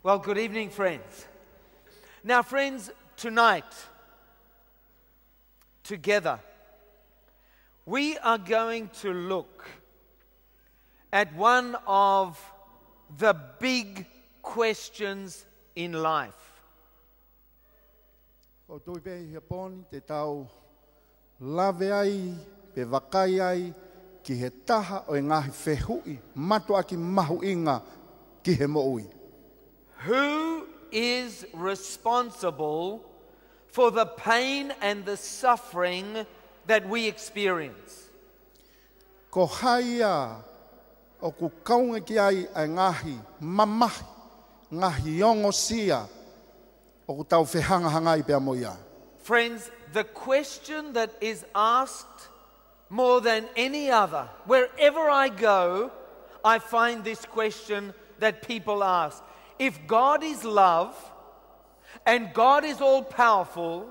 Well, good evening, friends. Now, friends, tonight, together, we are going to look at one of the big questions in life. O tui pe hi aponi te tau lawe ai, pe wakai ai, ki he taha o ngahi whehui, matua ki mahuinga ki he moui. Who is responsible for the pain and the suffering that we experience? Ko haia o ku kaunga ki ai ai ngahi mamahi, ngahi yongo sia, o ku tau whehanga hangai pia moia. Friends, the question that is asked more than any other, wherever I go, I find this question that people ask. If God is love and God is all-powerful,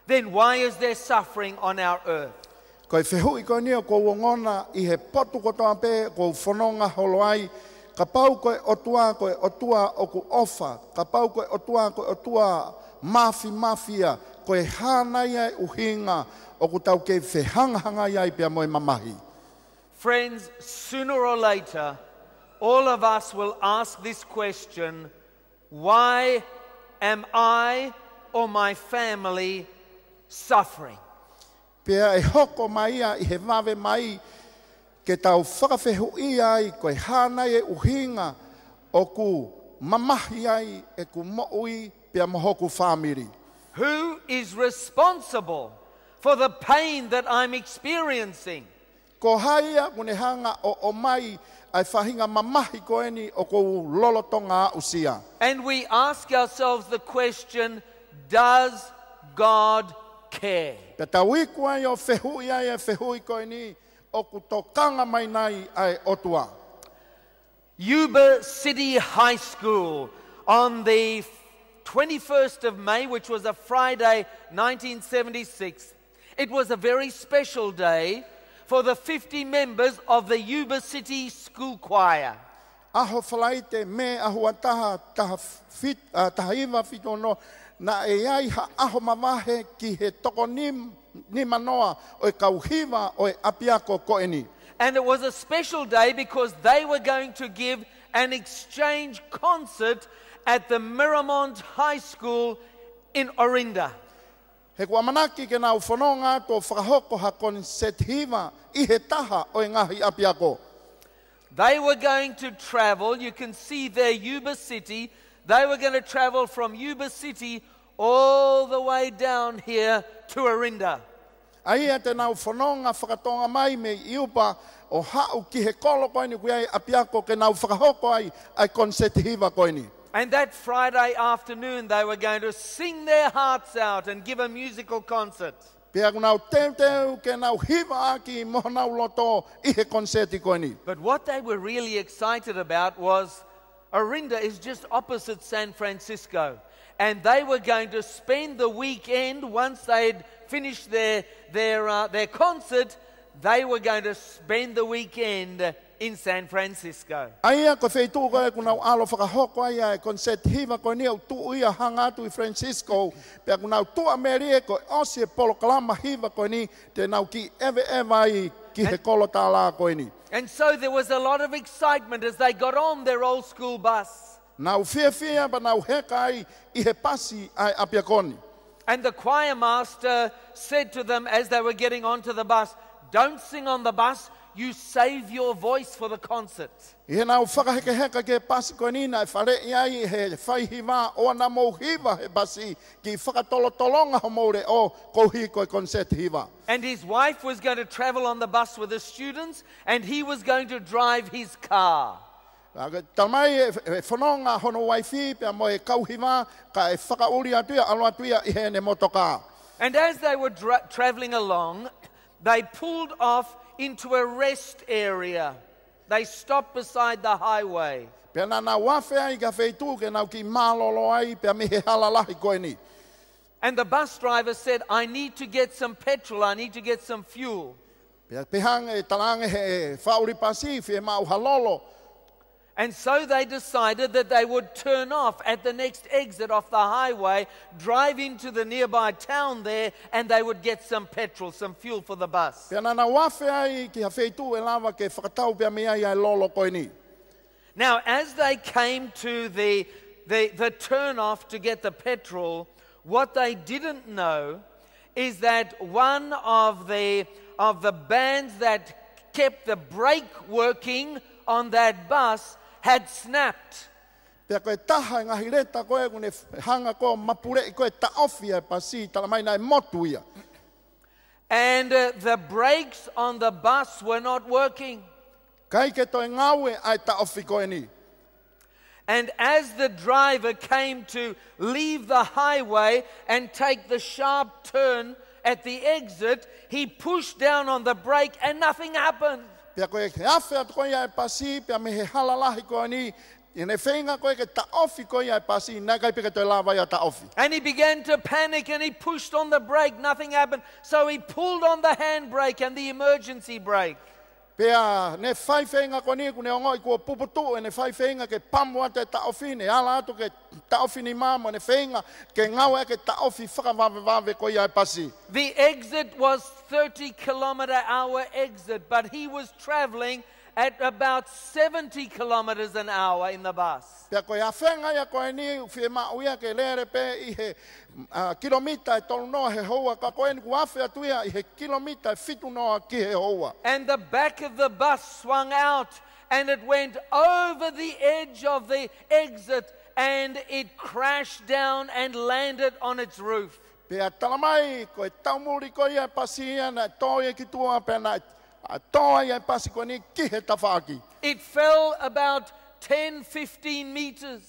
then why is there suffering on our earth? Ko whehui ko nia ko wongona I he potu ko toa pe ko whanonga holoai, ka pau ko otua o ku ofa, ka pau ko otua mafia, ko e hānai ai uhinga o ku tau ke whehangahanga ai pia moe mamahi. Friends, sooner or later, all of us will ask this question: why am I or my family suffering? Pea e hoko mai I he wawe mai ke tau whakawhehui ai ko e hānai e uhinga o ku mamahi ai e ku moui pia mohoku whamiri. Who is responsible for the pain that I'm experiencing? Ko haia kune hanga o mai ai whahinga mamahi ko eni o ko lolotonga usia. And we ask ourselves the question, does God care? Pe taui kua o whehui ai e whehui ko eni o ku tokanga mai nai ai otua. Yuba City High School on the 21st of May, which was a Friday, 1976. It was a very special day for the 50 members of the Yuba City School Choir. Aho whalaite me aho ataha taha iwa whitono na e ai ha aho mawahe ki he toko ni manoa o e kauhiwa o e apiako ko eni. And it was a special day because they were going to give an exchange concert at the Miramont High School in Orinda. He kua manaki ke nau whanonga tō whakahoko ha konsertiva I he taha o e ngahi apiako. They were going to travel, you can see there Yuba City, they were going to travel from Yuba City all the way down here to Orinda. Ai te nau whanonga whakatonga mai me iupa o hau ki he kolo koini kuiai apiako ke nau whakahoko ai konsertiva koini. And that Friday afternoon, they were going to sing their hearts out and give a musical concert. Pea nau teu ke nau hiva aki mo nau loto I he konserti koini. But what they were really excited about was Orinda is just opposite San Francisco. And they were going to spend the weekend, once they'd finished their concert, they were going to spend the weekend in San Francisco. Aia ko feitu ko e kunau alo whakahoko ai concert hiva ko ni au tu ia hanga tu I Francisco pe kunau tu Amerie ko osi polo kalama hiva ko ni te nau ki eve ai ki he kolo tala ko ni. And so there was a lot of excitement as they got on their old school bus. Nau fia ba nau heka ai I he pasi ai apiakoni. And the choir master said to them as they were getting onto the bus, don't sing on the bus, you save your voice for the concert. I nau whakaheke ke pasi ko ni na whare iai he whaihiwa o na mouhiwa he pasi ki whakatolotolonga ho moure o kouhi ko concert hiwa. And his wife was going to travel on the bus with the students and he was going to drive his car. Tamai e whanonga hono waifi pe mo e kauhiwa ka e whakauri atuia alo atuia I he ne motoka. And as they were traveling along, they pulled off into a rest area. They stopped beside the highway. Pe na wafe ai ka feitu ke nau ki malolo ai pe me he halalahi koini. And the bus driver said, I need to get some petrol, I need to get some fuel. Pe hang e talange he whauri pasi fe mau halolo. And so they decided that they would turn off at the next exit off the highway, drive into the nearby town there, and they would get some petrol, some fuel for the bus. Pea nana wafe ai ki hawheitu e lava ke whakatau pea mea ai lolo koe ni. Now, as they came to the turn off to get the petrol, what they didn't know is that one of the bands that kept the brake working on that bus had snapped. Pea koe taha ngahi reta koe kune hanga ko mapure koe ta ofi e pasi talamai nai motu ia. And the brakes on the bus were not working. Kai ke toi ngawe ai ta ofi koe ni. And as the driver came to leave the highway and take the sharp turn at the exit, he pushed down on the brake and nothing happened. Pea koe ke awhi atu koe ia e pasi, pea me he halalahi koe ni, i ne whenga koe ke ta ofi koe ia e pasi, nai kai peke toi lava ia ta ofi. And he began to panic and he pushed on the brake, nothing happened. So he pulled on the handbrake and the emergency brake. Pea ne whai whenga koe ni, kune ongoi kua puputu, e ne whai whenga ke pamu ate ta ofi, ne ala atu ke ta ofi ni mama, ne whenga ke ngawe ke ta ofi whakawawewave koe ia e pasi. The exit was 30-kilometer-hour exit, but he was traveling at about 70 kilometers an hour in the bus. Pea koe a whenga ia koe ni, whie mauia ke lere pe i he kilomita e tolu noa he hoa, ka koe ni kuawhi atu ia i he kilomita e fitu noa ki he hoa. And the back of the bus swung out and it went over the edge of the exit and it crashed down and landed on its roof. Pea talamai koe taumuri koe ia pasi ia na toi e ki tua pea na toi ia pasi koe ni ki he tawhaki. It fell about 10-15 meters.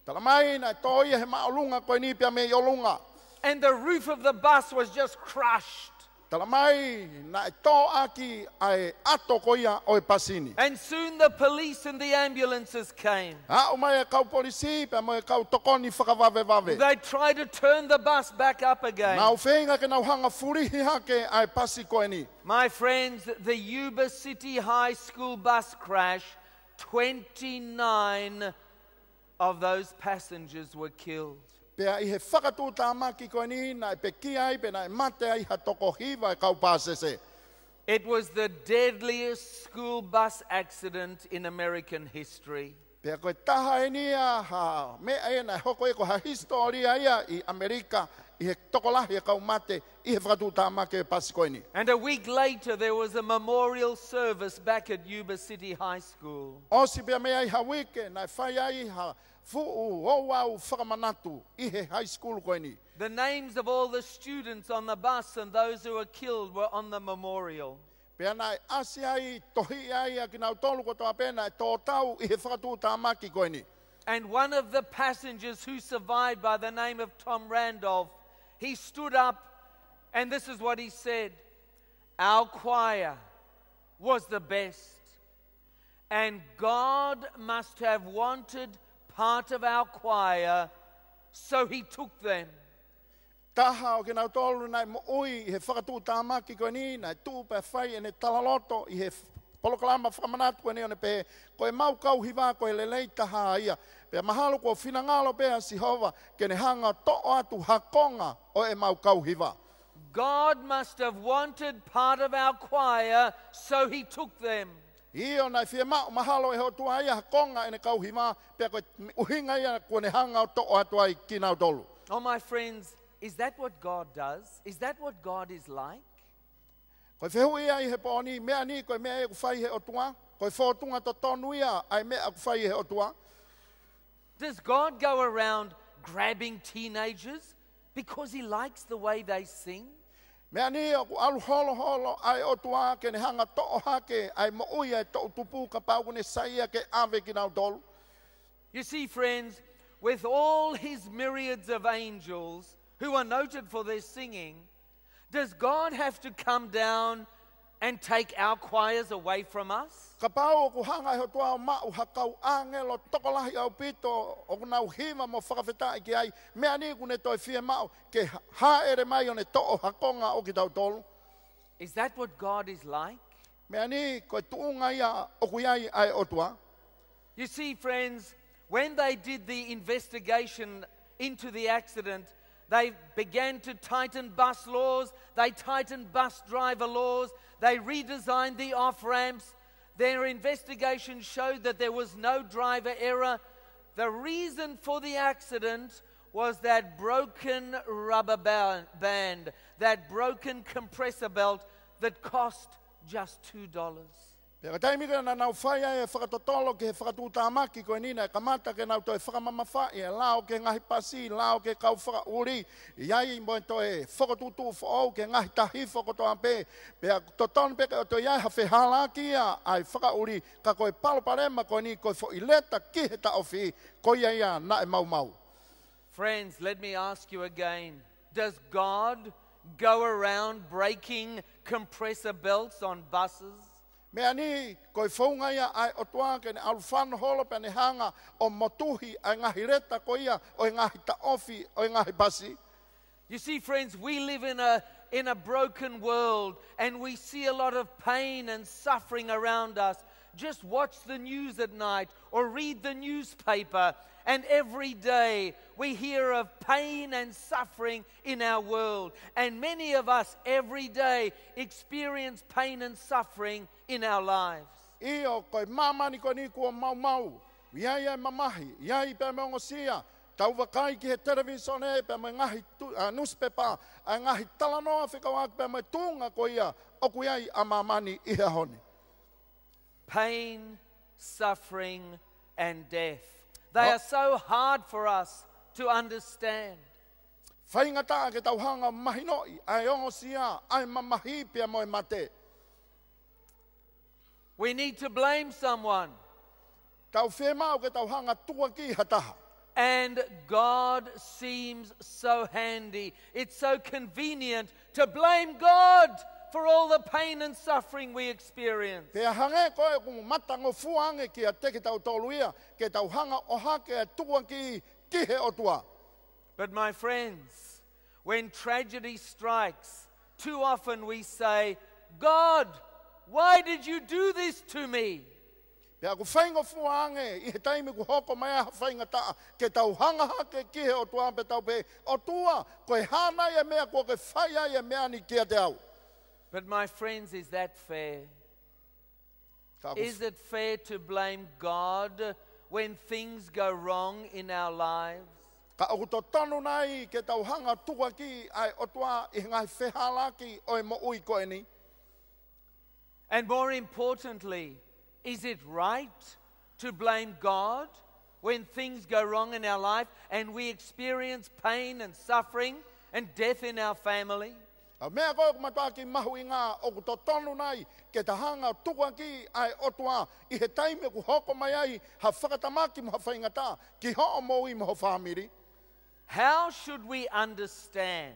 Talamai na toi he maolunga koe ni pea me iolunga. And the roof of the bus was just crushed. Talamai na to aki ai ato koe ia o e pasini. And soon the police and the ambulances came. O mai e kau polisi pea mo e kau tokoni whakawawewave. They tried to turn the bus back up again. Nau whenga ke nau hanga furihi hake ai pasi koe ni. My friends, the Yuba City High School bus crash, 29 of those passengers were killed. Pea I he whakatu tā maki koe ni, na e pe ki ai, pe na e mate ai ha toko hiwa e kau pāsese. It was the deadliest school bus accident in American history. Pea koe taha e nia ha mea e na hoko e ko ha historia ia I Amerika, I he tokolahi e kau mate, I he whakatu tā maki e pasi koe ni. And a week later, there was a memorial service back at Yuba City High School. Osi pea mea I ha wike, na e whai ai ha fu'u houau whakamanatu I he high school koe ni. The names of all the students on the bus and those who were killed were on the memorial. Pea na e asi ai, tohi ai a ki nau tolu ko toa pena e tō tau I he whakatu tā maki koe ni. And one of the passengers who survived by the name of Tom Randolph, he stood up and this is what he said: "Our choir was the best, and God must have wanted part of our choir, so he took them." Taha o ke nau tolu nai mo ui I he whakatu tā maki koe ni, nai tū pe whai e ne talaloto I he polokalama whakamanatu koe ni o ne pe, koe mau kau hiwa koe lelei taha ia. Pea mahalo ko finangalo pea Sihova, ke ne hanga to'o atu hakonga o e mau kau hiwa. God must have wanted part of our choir, so he took them. Io nai whie mao mahalo e hotua ia hakonga e ne kau hiwa, pea koe uhinga ia ko ne hanga to'o atu ai ki nau tolu. Oh, my friends, is that what God does? Is that what God is like? Koe whehu ia I he pōni, mea ni koe mea e ku whai he otua, koe whōtunga to tonu ia, ai mea ku whai he otua. Does God go around grabbing teenagers because he likes the way they sing? Mea ni o ku alu holo holo ai otua ke ne hanga to'o hake, ai mo uia e to'o tupu ka pau ne saia ke ave ki nau tolu. You see, friends, with all his myriads of angels who are noted for their singing, does God have to come down and take our choirs away from us? Ka pau o ku hanga he toa o mau hakau angelo tokolahi au pito o ku nau hima mo whakawhetai ki ai. Mea ni ku ne toi whie mau ke haere mai o ne to'o hakonga o ki tau tolu. Is that what God is like? Mea ni koe tuunga ia o ku iai ai o tua. You see, friends, when they did the investigation into the accident, they began to tighten bus laws, they tightened bus driver laws, they redesigned the off-ramps. Their investigation showed that there was no driver error. The reason for the accident was that broken rubber band, that broken compressor belt that cost just $2. Pea taimi ka na nau whai e whakatotolo ke he whakatūtāmaki koe nina e kamata ke nau toi whakamamawha e lao ke ngahi pasi, lao ke kau whakauri, iai mo e toi whakatūtū whaau ke ngahi tahi whakatoa pe, pea toton pe ke o toi iai hawhi halaki ai whakauri ka koe paloparema koe ni koe fo ileta ki he ta ofi koe ia na e mau mau. Friends, let me ask you again, does God go around breaking compressor belts on buses? Mea ni, koe whaunga ia ai o toa ke ne alufano holo pe ne hanga o motuhi ai ngahi reta ko ia o ngahi ta ofi o ngahi basi. You see, friends, we live in a broken world and we see a lot of pain and suffering around us. Just watch the news at night or read the newspaper, and every day we hear of pain and suffering in our world. And many of us every day experience pain and suffering in our lives. Io koe mamani koe ni kua mau mau, iai ai mamahi, iai pe mongo sia, tau wakai ki he television e pe me ngahi newspaper, ai ngahi talanoa whikawak pe me tunga ko ia, oku iai a mamani iha honi. Pain, suffering, and death. They are so hard for us to understand. Whaingata ke tau hanga mahinoi, ai ongo sia, ai mamahi pia moe mate. We need to blame someone. Tau whemau ke tau hanga tua ki hataha. And God seems so handy. It's so convenient to blame God for all the pain and suffering we experience. Pea hange koe kumu matango fuange ki a te ke tau toluia, ke tau hanga oha ke a tua ki he otua. But my friends, when tragedy strikes, too often we say, God, why did you do this to me? Pea ku whaingo fuange, i he taimi ku hoko mai a whaingata, ke tau hanga hake ki he otua pe tau pe, otua, koe hana ia mea koe ke whaia ia mea ni kia te au. But my friends, is that fair? Is it fair to blame God when things go wrong in our lives? Ka o to tonu nai ke tau hanga tua ki ai otua I ngai whehala ki oi mo ui koe ni. And more importantly, is it right to blame God when things go wrong in our life and we experience pain and suffering and death in our family? A mea koe kumatua ki mahu I ngā o ku to tonu nai ke ta hanga tua ki ai otua I he taime ku hoko mai ai ha whakatamaki mo ha whaingata ki ho o mo I mo ho whamiri. How should we understand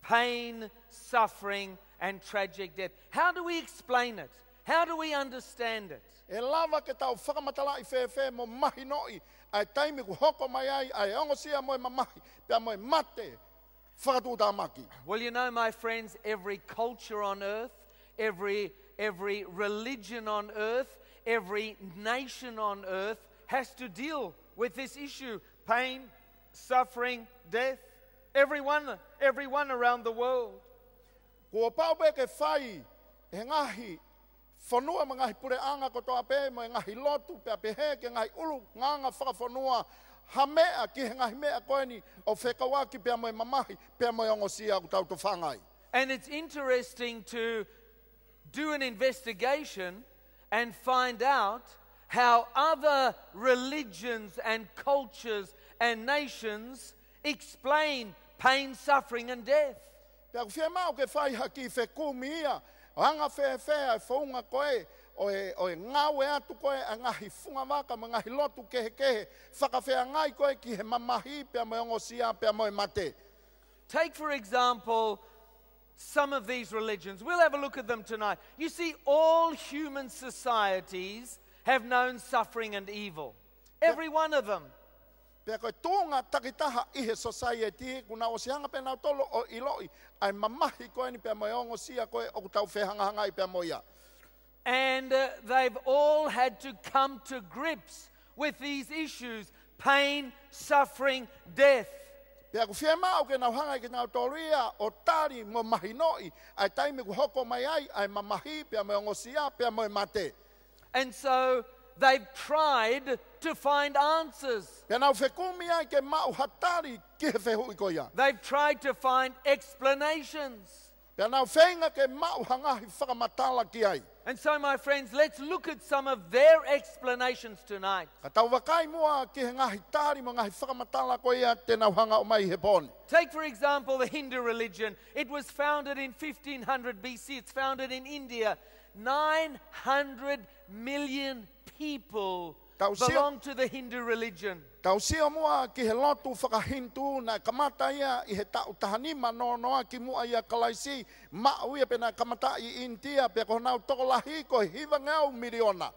pain, suffering, and tragic death? How do we explain it? How do we understand it? E lava ke tau whakamatala I whewhe mo mahi noi ai taime ku hoko mai ai ai ongosia mo mamahi pia mo mate whakatūtāmaki. Well, you know, my friends, every culture on earth, every religion on earth, every nation on earth has to deal with this issue. Pain, suffering, death. Everyone around the world. Kua pau pe ke whai he ngahi whanua ma ngahi pure anga ko toa pe mo ngahi lotu pe pehe ke ngahi ulu nganga whakawhanua ha mea ki he ngahi mea koe ni o whekawaki pe mo mamahi pe mo ongosia ku tau to whangai. And it's interesting to do an investigation and find out how other religions and cultures and nations explain pain, suffering, and death. Pea ku whia mau ke whai haki whekumi ia, anga whewhea e whaunga koe, o e ngawe atu koe a ngahi whunga waka, ma ngahi lotu kehe, whakawhea ngai koe ki he mamahi, pea mo ongosia, pea mo mate. Take, for example, some of these religions. We'll have a look at them tonight. You see, all human societies have known suffering and evil. Every one of them. Pea koe tōnga takitaha I he society, kuna o sianga pe nau tolo o iloi, ai mamahi koe ni pea mo ongosia koe o kutau whehangahanga I pea mo ia. And they've all had to come to grips with these issues: pain, suffering, death. Pea ku whia mau ke nau hanga ke nau toria o tari mo mahinoi, ai taime ku hoko mai ai mamahi, pea mo ngosia, pea mo mate. And so they've tried to find answers. Pea nau whekumi ai ke mau hatari ki he whehui ko ia. They've tried to find explanations. Pea nau whenga ke mau hangahi whakamatala ki ai. And so, my friends, let's look at some of their explanations tonight. Ka tau wakai mua ki he ngahi tari mo ngahi whakamatala ko ia te nau hanga o mai he poni. Take, for example, the Hindu religion. It was founded in 1500 BC. It's founded in India. 900 million people belong to the Hindu religion. Tau sia mua ki he lotu whakahintu na kamata ia I he tau tahanima no noa ki mua ia kalaisi ma'u ia pena kamata I India pe ko nau toko lahi ko hiva ngau miliona.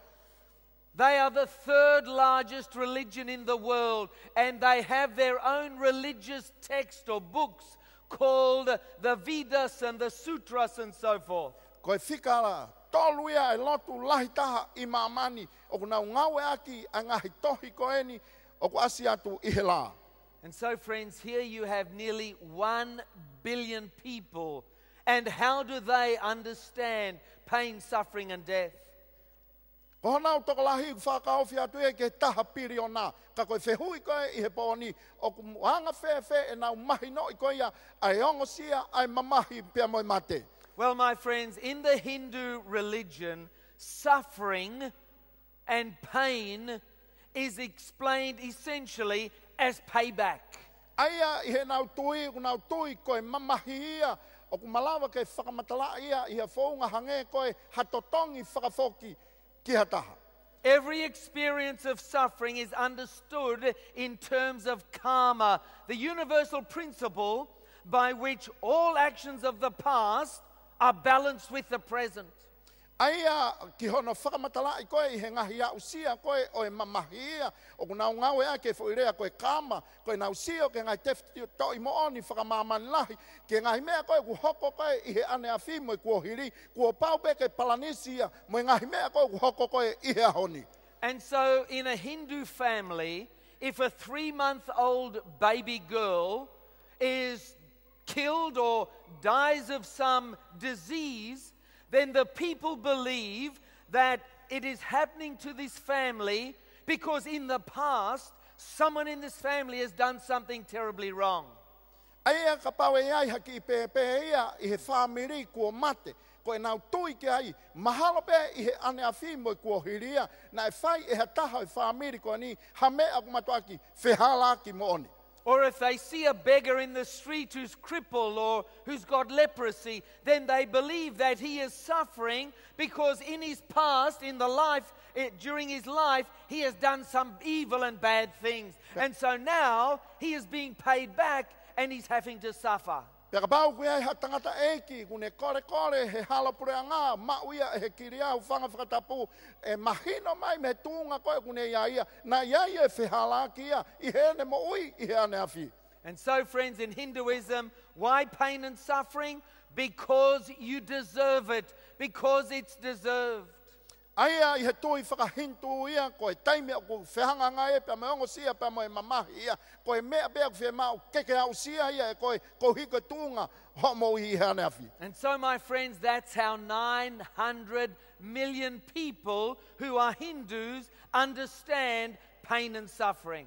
They are the third largest religion in the world, and they have their own religious text or books called the Vedas and the Sutras and so forth. Ko e whikara tolu ia e lotu lahi taha I mamani o nau ngau e aki a ngahi tohi ko eni o ku asi atu I he la. And so, friends, here you have nearly 1 billion people. And how do they understand pain, suffering, and death? Ko honau toko lahi whakaofi atu e ke taha piriona. Ka koe whehui koe I he pōni o ku muanga whewhe e nau mahi no I koe ia ai ongo sia ai mamahi pia moi mate. Well, my friends, in the Hindu religion, suffering and pain is explained essentially as payback. Aia I he nau tui koe mamahi ia o ku malawa ke whakamatala ia I he whaunga hange koe hatotongi whakafoki ki hataha. Every experience of suffering is understood in terms of karma, the universal principle by which all actions of the past are balanced with the present. Aia ki hono whakamatala I koe I he ngahi a usia koe o e mamahia o ku nau ngau ea ke whuirea koe kama koe nau sio ke ngai tefti to I mooni whakamamani lahi ke ngahi mea koe ku hoko koe I he ane a whi mo I kua hiri kua pau pe ke palanisia mo ngahi mea koe ku hoko koe I he ahoni. And so in a Hindu family, if a 3-month-old baby girl is killed or dies of some disease, then the people believe that it is happening to this family because in the past, someone in this family has done something terribly wrong. Aia ka pau e ai haki I pepe ia I he whamiri kua mate. Ko e nau tui ke ai, mahalo pe I he ane a whi mo I kua hiria, na e whai e hataha I whamiri ko ni, ha mea aku matuaki, whehala ki mo oni. Or if they see a beggar in the street who's crippled or who's got leprosy, then they believe that he is suffering because in his past, in the life, during his life, he has done some evil and bad things. And so now he is being paid back and he's having to suffer. Pea ka pau kuia ha tangata eki, kune kore he halapure anga, mauia he kiria ufanga whakatapu, e mahino mai me tunga koe kune ia, na ia e whihala kia, I hene mo ui, I he ane awhi. And so, friends, in Hinduism, why pain and suffering? Because you deserve it, because it's deserved. Aia I he tui whakahintu ia, koe taime o ku whehanga ngai, pea me ongo sia, pea mo e mamahi ia, koe mea pea ku whemau, keke au sia ia, koe hiko tunga, homo I he ane awhi. And so, my friends, that's how 900 million people who are Hindus understand pain and suffering.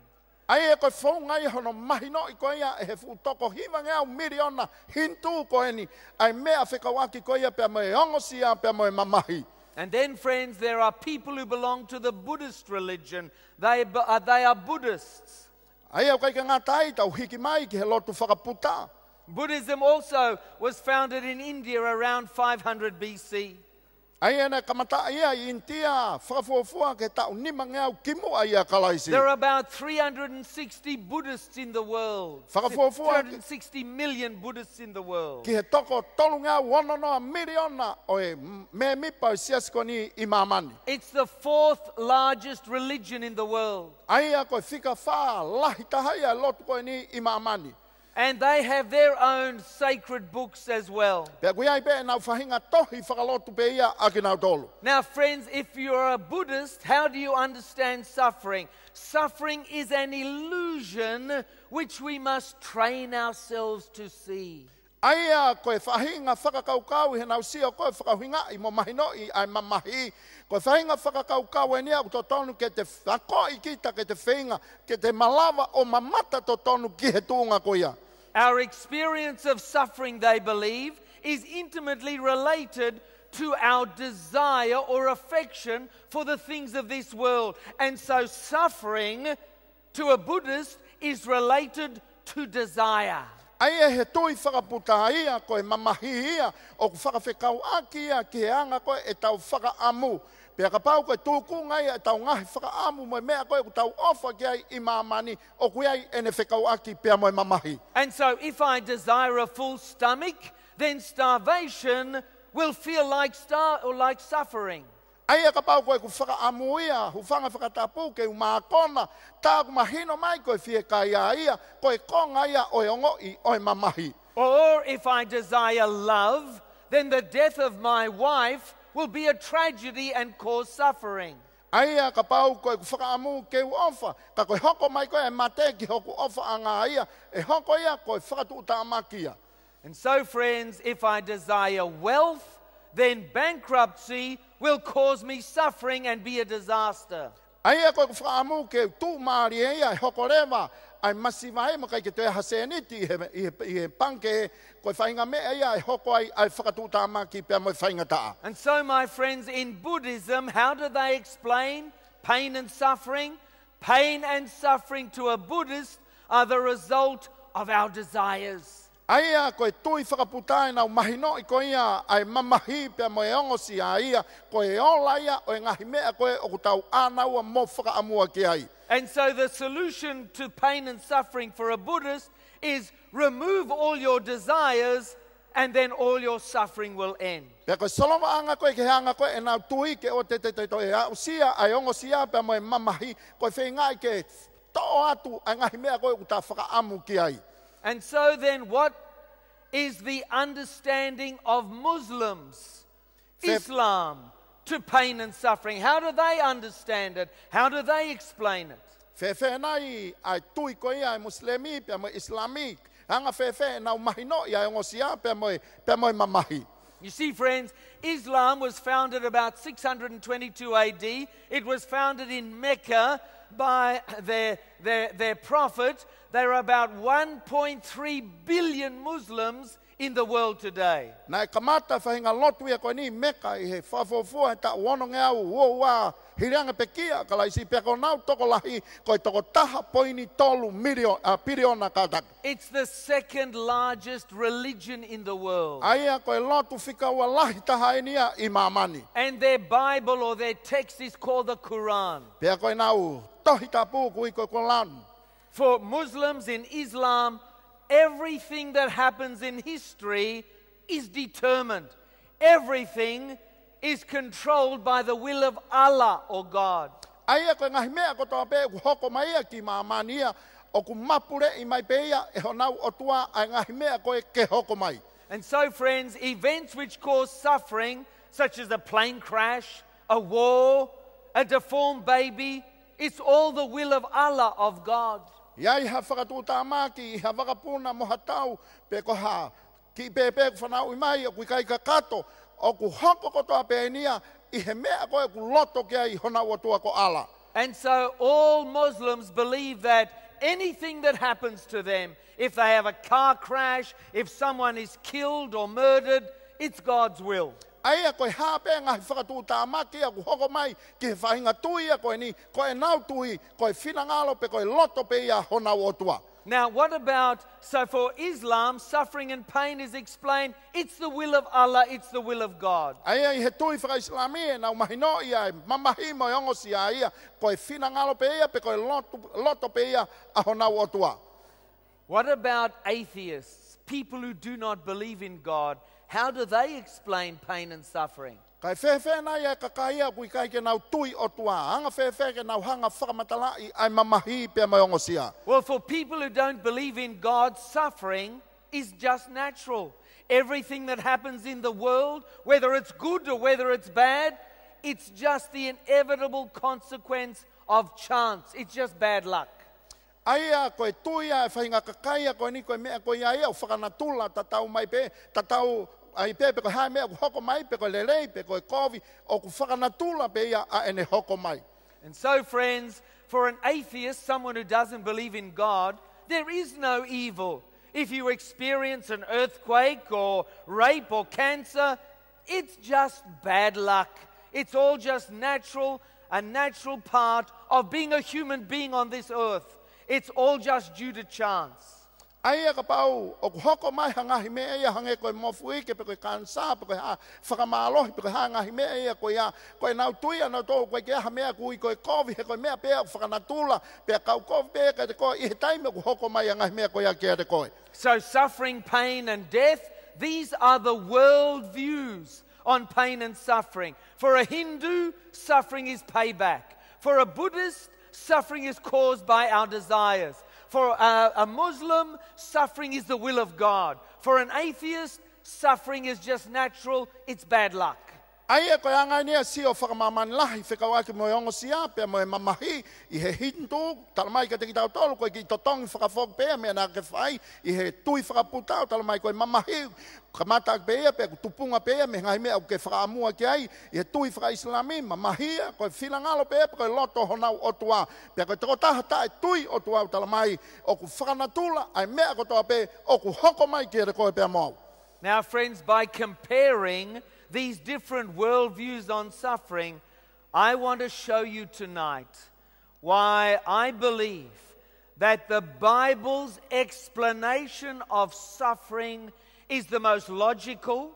Ai e koe whaunga I hono mahino I koe ia, e he futoko hiva ngau miriona, hintu koe ni, ai mea whekawaki koe ia, pea mo e ongo sia, pea mo e mamahi. And then, friends, there are people who belong to the Buddhist religion. They are Buddhists. Ai au kai ka ngā tai tau hiki mai ki he lotu whakaputa. Buddhism also was founded in India around 500 BC. Ai ena kamata ia I India, whakafuafua ke tau nima ngau kimu ai a kalaisi. There are about 360 Buddhists in the world. 360 million Buddhists in the world. Ki he toko tolu ngau wononoa miliona o e me mipa o siasko ni I mamani. It's the 4th largest religion in the world. Ai a koe whika wha, lahi tahai a lotu koe ni I mamani. And they have their own sacred books as well. Pea kui ai pe nau whahinga tohi whakalotu pe ia ake nau tolu. Now, friends, if you're a Buddhist, how do you understand suffering? Suffering is an illusion which we must train ourselves to see. Aia koe whahinga whakakaukau he nau sia koe whakauhinga I mo mahino I ai mamahi. Koe whahinga whakakaukau e nia to tonu ke te whakoi kita ke te whinga ke te malawa o mamata to tonu ki he tūnga ko ia. Our experience of suffering, they believe, is intimately related to our desire or affection for the things of this world. And so suffering to a Buddhist is related to desire. Aia he tui whakaputa ia koe mamahi ia o ku whakawhekau aki ia ki he anga koe e tau whakaamu. Pea ka pau koe tūku ngai e tau ngahi whakaamu mo mea koe ku tau ofa ki ai I mamani o ku ai ene whekau aki pea mo mamahi. And so if I desire a full stomach, then starvation will feel like suffering. Aia ka pau koe ku whakaamu ia, hu whanga whakatapu ke umakona, tā ku mahino mai koe fie ka ia, koe konga ia oe ongo I oe mamahi. Or if I desire love, then the death of my wife will be a tragedy and cause suffering. Aia ka pau koe ku whakaamu ke u ofa, ka koe hoko mai koe e mate ki hoku ofa anga ia, e hoko ia koe whakatuuta amaki ia. And so, friends, if I desire wealth, then bankruptcy will cause me suffering and be a disaster. Aia koe ku whakaamu ke tū maari ia e hoko rewa, ai masiva e makai ke te haseniti I he panke koe whainga mea ia e hoko ai whakatuuta amaki pea mo whainga taa. And so, my friends, in Buddhism, how do they explain pain and suffering? Pain and suffering to a Buddhist are the result of our desires. Aia koe tui whakaputai nau mahino I koe ia ai mamahi pea mo e ongosi a ia koe e ola ia o e ngahi mea koe o kutau anaua mo whakaamua ki ai. And so the solution to pain and suffering for a Buddhist is remove all your desires and then all your suffering will end. Pea koe soloma anga koe ke hanga koe e nau tui ke o te e au sia ai ongosi a pea mo e mamahi koe whengai ke to'o atu ai ngahi mea koe kutau whakaamu ki ai. And so then what is the understanding of Muslims, Islam, to pain and suffering? How do they understand it? How do they explain it? Whewhenai ai tui koe ia ai muslimi pea mo islamik. Hanga whewhe nau mahino ia ai ongosia pea mo e mamahi. You see, friends, Islam was founded about 622 AD. It was founded in Mecca by their prophet. There are about 1.3 billion Muslims in the world today. Nai kamata whahinga lotu ia koe ni meka I he whawhawhua ta uono ngea ua hirianga pekia ka laisi peko nau toko lahi koe toko taha poini tolu piriona katak. It's the second largest religion in the world. Aia koe lotu whika ua lahi taha enia I mamani. And their Bible or their text is called the Quran. Pea koe nau tohi tapu kui koe Quran. For Muslims in Islam, everything that happens in history is determined. Everything is controlled by the will of Allah or God. Aia koe ngahi mea ko toa pe ku hoko mai ia ki mamania o ku mapure I mai pe ia e honau o tua ai ngahi mea koe ke hoko mai. And so, friends, events which cause suffering, such as a plane crash, a war, a deformed baby, it's all the will of Allah, of God. Iai ha whakatuta amaki, ha wakapuna mo hatau, pe ko ha, ki pepe ku whanau I mai, o ku kai kakato, o ku hoko kotoa pe enia, I he mea koe ku loto kia I honau o tua ko ala. And so all Muslims believe that anything that happens to them, if they have a car crash, if someone is killed or murdered, it's God's will. Aia koe hape ngahi whakatuta amaki a ku hoko mai ki he whahinga tui a koe ni, koe nau tui, koe whinangalo pe koe loto pe ia honau o tua. Now what about, so for Islam, suffering and pain is explained, it's the will of Allah, it's the will of God. Aia I he tui whakaislami e nau mahino ia e mamahi mo ongosi a ia, koe whinangalo pe ia pe koe loto pe ia a honau o tua. What about atheists, people who do not believe in God? How do they explain pain and suffering? Kai whewhe na ia kakaia kui kai ke nau tui o tua. Hanga whewhe ke nau hanga whakamatala ai mamahi pia mai ongosia. Well, for people who don't believe in God, suffering is just natural. Everything that happens in the world, whether it's good or whether it's bad, it's just the inevitable consequence of chance. It's just bad luck. Aia koe tuia e whainga kakaia koe ni koe mea koe ia o whakanatula tatau mai pe, tatau ai pe pe koe hae mea ku hoko mai, pe koe lelei, pe koe kovi, o ku whakanatula pe ia a ene hoko mai. And so, friends, for an atheist, someone who doesn't believe in God, there is no evil. If you experience an earthquake or rape or cancer, it's just bad luck. It's all just natural, a natural part of being a human being on this earth. It's all just due to chance. Aia ka pau, o ku hoko mai hangahi mea ia hange koe mofui ke pe koe kansa, pe koe whakamalohi, pe koe hangahi mea ia koe ia, koe nau tuia nau tō, koe ke aha mea kui koe kovi, he koe mea pea whakanatula, pea kau kovi pea ka te koe, i he taime ku hoko mai hangahi mea koe ia kia te koe. So suffering, pain and death, these are the world views on pain and suffering. For a Hindu, suffering is payback. For a Buddhist, suffering is caused by our desires. For a Muslim, suffering is the will of God. For an atheist, suffering is just natural, it's bad luck. Aia koe angai nia si o whakamamani lahi whekawaki mo ongo sia, pia mo mamahi, i he hindu, talamai ka te ki tau tolu, koe ki totongi whakafok pea, mea nā ke whai, i he tui whakaputau, talamai koe mamahi, kamata pea, pea kutupunga pea, me ngai mea ke whakamua ki ai, i he tui whaka-islami, mamahia, koe whilangalo pea, koe loto honau otua, pea koe toko tahata e tui otua, talamai, o ku whakanatula, ai mea kotoa pea, o ku hoko mai ki re koe pea mau. Now, friends, by comparing these different worldviews on suffering, I want to show you tonight why I believe that the Bible's explanation of suffering is the most logical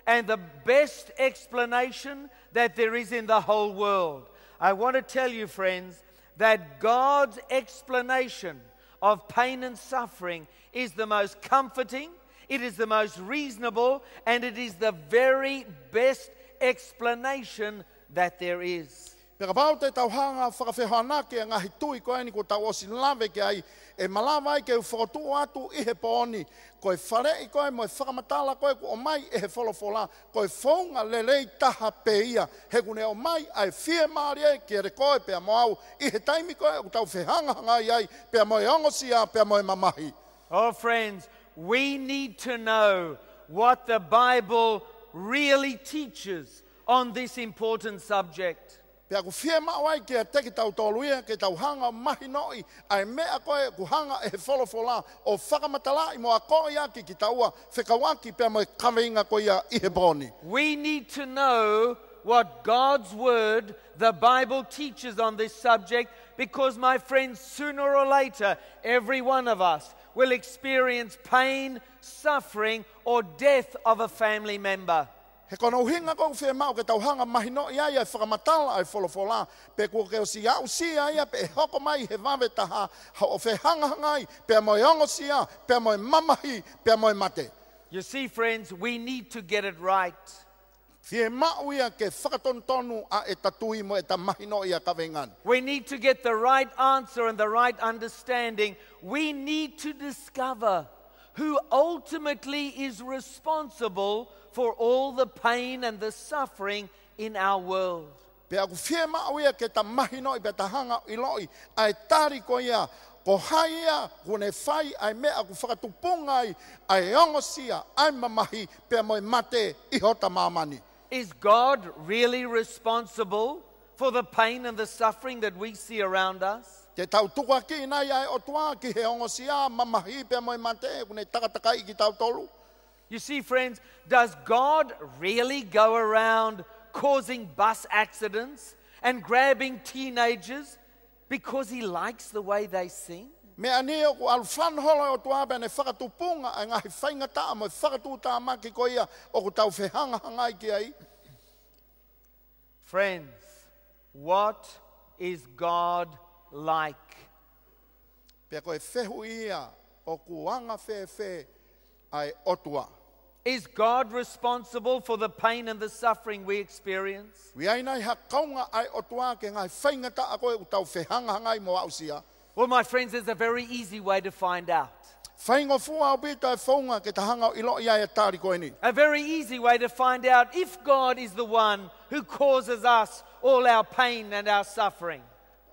and the best explanation that there is in the whole world. I want to tell you, friends, that God's explanation of pain and suffering is the most comforting, it is the most reasonable, and it is the very best explanation that there is. Peka pau te tauhanga whakawhehana ke ngahi tui koe ni ko tau osi lawe ke ai e malawa ai ke u whakatua atu i he pōni. Koe whare i koe mo e whakamatala koe ko o mai e he wholofola. Koe whaunga lelei taha pe ia. He kune o mai ai whie maari e ke re koe pea moau. I he taimi koe u tau whehanga hangai ai pea mo e ongosia pea mo e mamahi. Oh friends, we need to know what the Bible really teaches on this important subject. Pea ku whie mawai ke a teki tau tōluia ke tau hanga mahi noi ai mea koe ku hanga e he wholofola o whakamatala I mo a koe ia ki taua whekawaki pea mo e kaweinga koe ia I he pōni. We need to know what God's Word, the Bible, teaches on this subject because, my friends, sooner or later, every one of us will experience pain, suffering, or death of a family member. He kono uhinga ko whea mau ke tauhanga mahi no ia ia whakamatala ai wholofola. Pe kua ke o si au si ia pe hoko mai he wawe taha ha o whehanga hangai pe mo ongo sia, pe mo mamahi, pe mo mate. You see, friends, we need to get it right. Whie mau ia ke whakatontonu a e tatui mo e ta mahi no ia kawengan. We need to get the right answer and the right understanding. We need to discover who ultimately is responsible for all the pain and the suffering in our world. Pe aku whie mau ia ke ta mahi no I pe ta hanga I loi ai tari ko ia ko haia kune whai ai mea aku whakatupunga ai ongosia ai mamahi pe mo mate I hota mamani. Is God really responsible for the pain and the suffering that we see around us? Te tau tukua ki nai ai o tua ki he ongosia mamahi pe mo mate kune takatakai ki tau tolu. You see, friends, does God really go around causing bus accidents and grabbing teenagers because He likes the way they sing? Me anio ko alfan holo o tua bene whakatupunga ai ngahi whaingata mo whakatuta maki ko ia o ko tau whehanga hangai ki ai. Friends, what is God like? Pea koe whehu ia o kuanga whewhe ai otua. Is God responsible for the pain and the suffering we experience? Wi ai nai ha kaunga ai o tua ke ngai whaingata a koe utau whehanga hangai mo ausia. Well, my friends, there's a very easy way to find out. Whaingo fua o bita e whaunga ke tahanga o ilo ia e tāri koe ni. A very easy way to find out if God is the one who causes us all our pain and our suffering.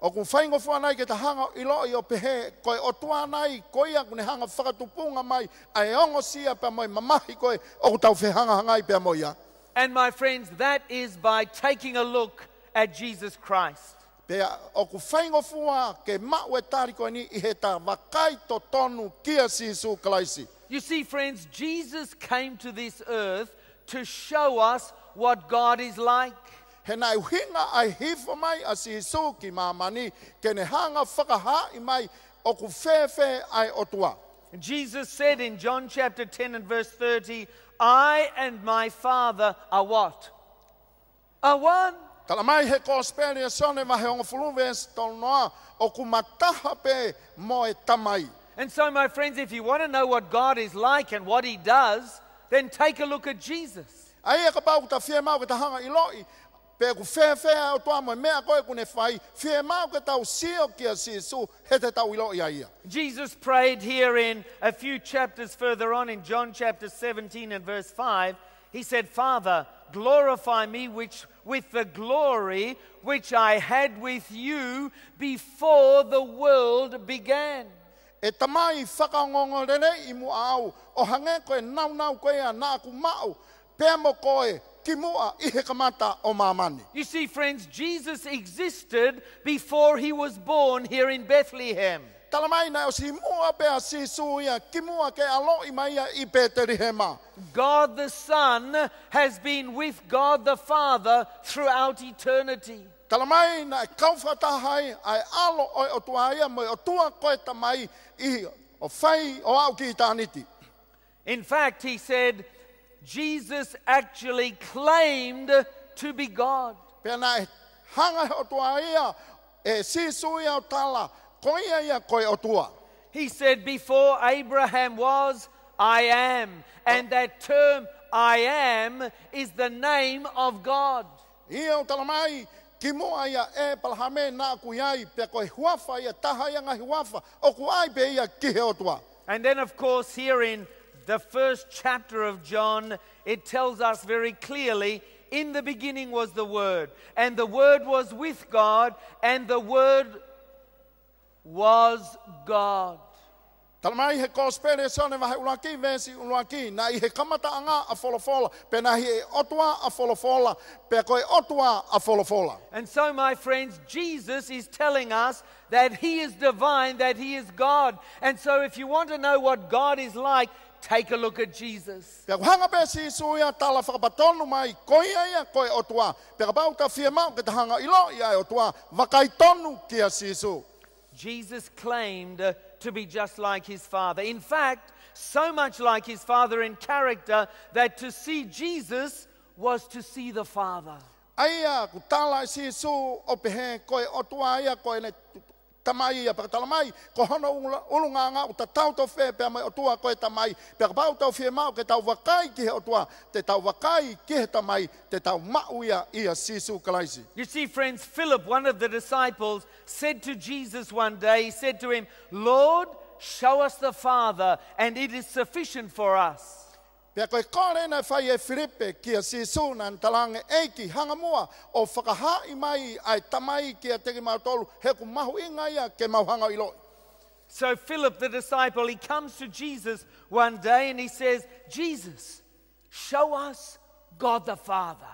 O kung whaingo fua nai ke tahanga o ilo i o pehe, koe o tua nai koia kune hanga whakatupunga mai, ai ongo sia pe moi mamahi koe o utau whehanga hangai pe moia. And my friends, that is by taking a look at Jesus Christ. Pea o ku whaingo fua ke mau e tāri koe ni I he tā wakai to tonu kia Sisu Kalaisi. You see, friends, Jesus came to this earth to show us what God is like. He nai uhinga ai hifo mai a Sisu ki mamani ke ne hanga whakaha I mai o ku whewhe ai o tua. Jesus said in John chapter 10 and verse 30, I and my Father are what? Are one. Tala mai he kosperia sone ma he ongo fuluves tol noa o ku mataha pe mo e tamai. And so, my friends, if you want to know what God is like and what He does, then take a look at Jesus. Ai e ka pau ta fie mau ke ta hanga iloi. Pe ku whewhe o tua mo mea koe kune whai. Fie mau ke tau sio kia Sisu he te tau iloi a ia. Jesus prayed here in a few chapters further on in John chapter 17 and verse 5. He said, Father, glorify me with the glory which I had with you before the world began. E tamai whakangongo rere I mua au. O hange koe nau koe a nā ku mau. Pea mo koe ki mua I he kamata o mamani. You see, friends, Jesus existed before He was born here in Bethlehem. Talamai na o si mua pea Sisu ia ki mua ke alo I mai I Peteri hema. God the Son has been with God the Father throughout eternity. Talamai na kauwhatahai ai alo oi o tua ia mo o tua koe tamai I o whai o au ki tāniti. In fact, he said, Jesus actually claimed to be God. Pea na e hanga o tua ia e Sisu ia o tala koe ia koe o tua. He said, before Abraham was, I am. And that term, I am, is the name of God. Ia o talamai ki mua ia e palhame nā ku iai pe koe huafa ia taha ia ngahi huafa o ku ai pe ia ki he o tua. And then, of course, here in the first chapter of John, it tells us very clearly, in the beginning was the Word, and the Word was with God, and the Word was God. Talamai he kospere sone vahe ulaki vesi ulaki na I he kamata anga a folofola pe na he otua a folofola pe koe otua a folofola. And so, my friends, Jesus is telling us that He is divine, that He is God. And so if you want to know what God is like, take a look at Jesus. Pe hanga pe Sisu ia tala whakapatonu mai koe ia koe otua pe kapau ta fie mau ke ta hanga ilo ia otua wakai tonu kia Sisu. Jesus claimed to be just like His Father. In fact, so much like His Father in character that to see Jesus was to see the Father. Aia ku tala Sisu o pehe koe otua ia koe ne tamai ia pakatamai ko hono ulunga nga uta tau to fe pe mai otua koe tamai pe pau tau fie mau ke tau wakai ki he otua te tau wakai ki he tamai te tau mau ia Sisu Kalaisi. You see, friends, Philip, one of the disciples, said to Jesus one day, he said to him, Lord, show us the Father, and it is sufficient for us. Pea koe kore na whai e Filipe kia Sisu nan talange eiki hanga mua o whakahai mai ai tamai kia teki mautolu he ku mahu inga ia ke mauhanga iloi. So Philip, the disciple, he comes to Jesus one day and he says, Jesus, show us God the Father.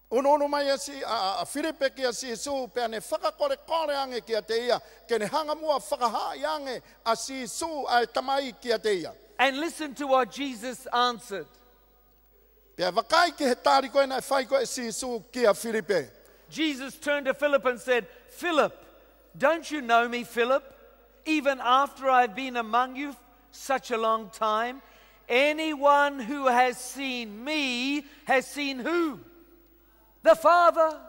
Unu mai a Filipe kia Sisu pea ne whakakore kore ange kia te ia ke ne hanga mua whakahai ange a Sisu ai tamai kia te ia. And listen to what Jesus answered. Pea wakai ki he tāri koe na whai koe Sisu kia Filipe. Jesus turned to Philip and said, Philip, don't you know me, Philip? Even after I've been among you such a long time, anyone who has seen me has seen who? The Father.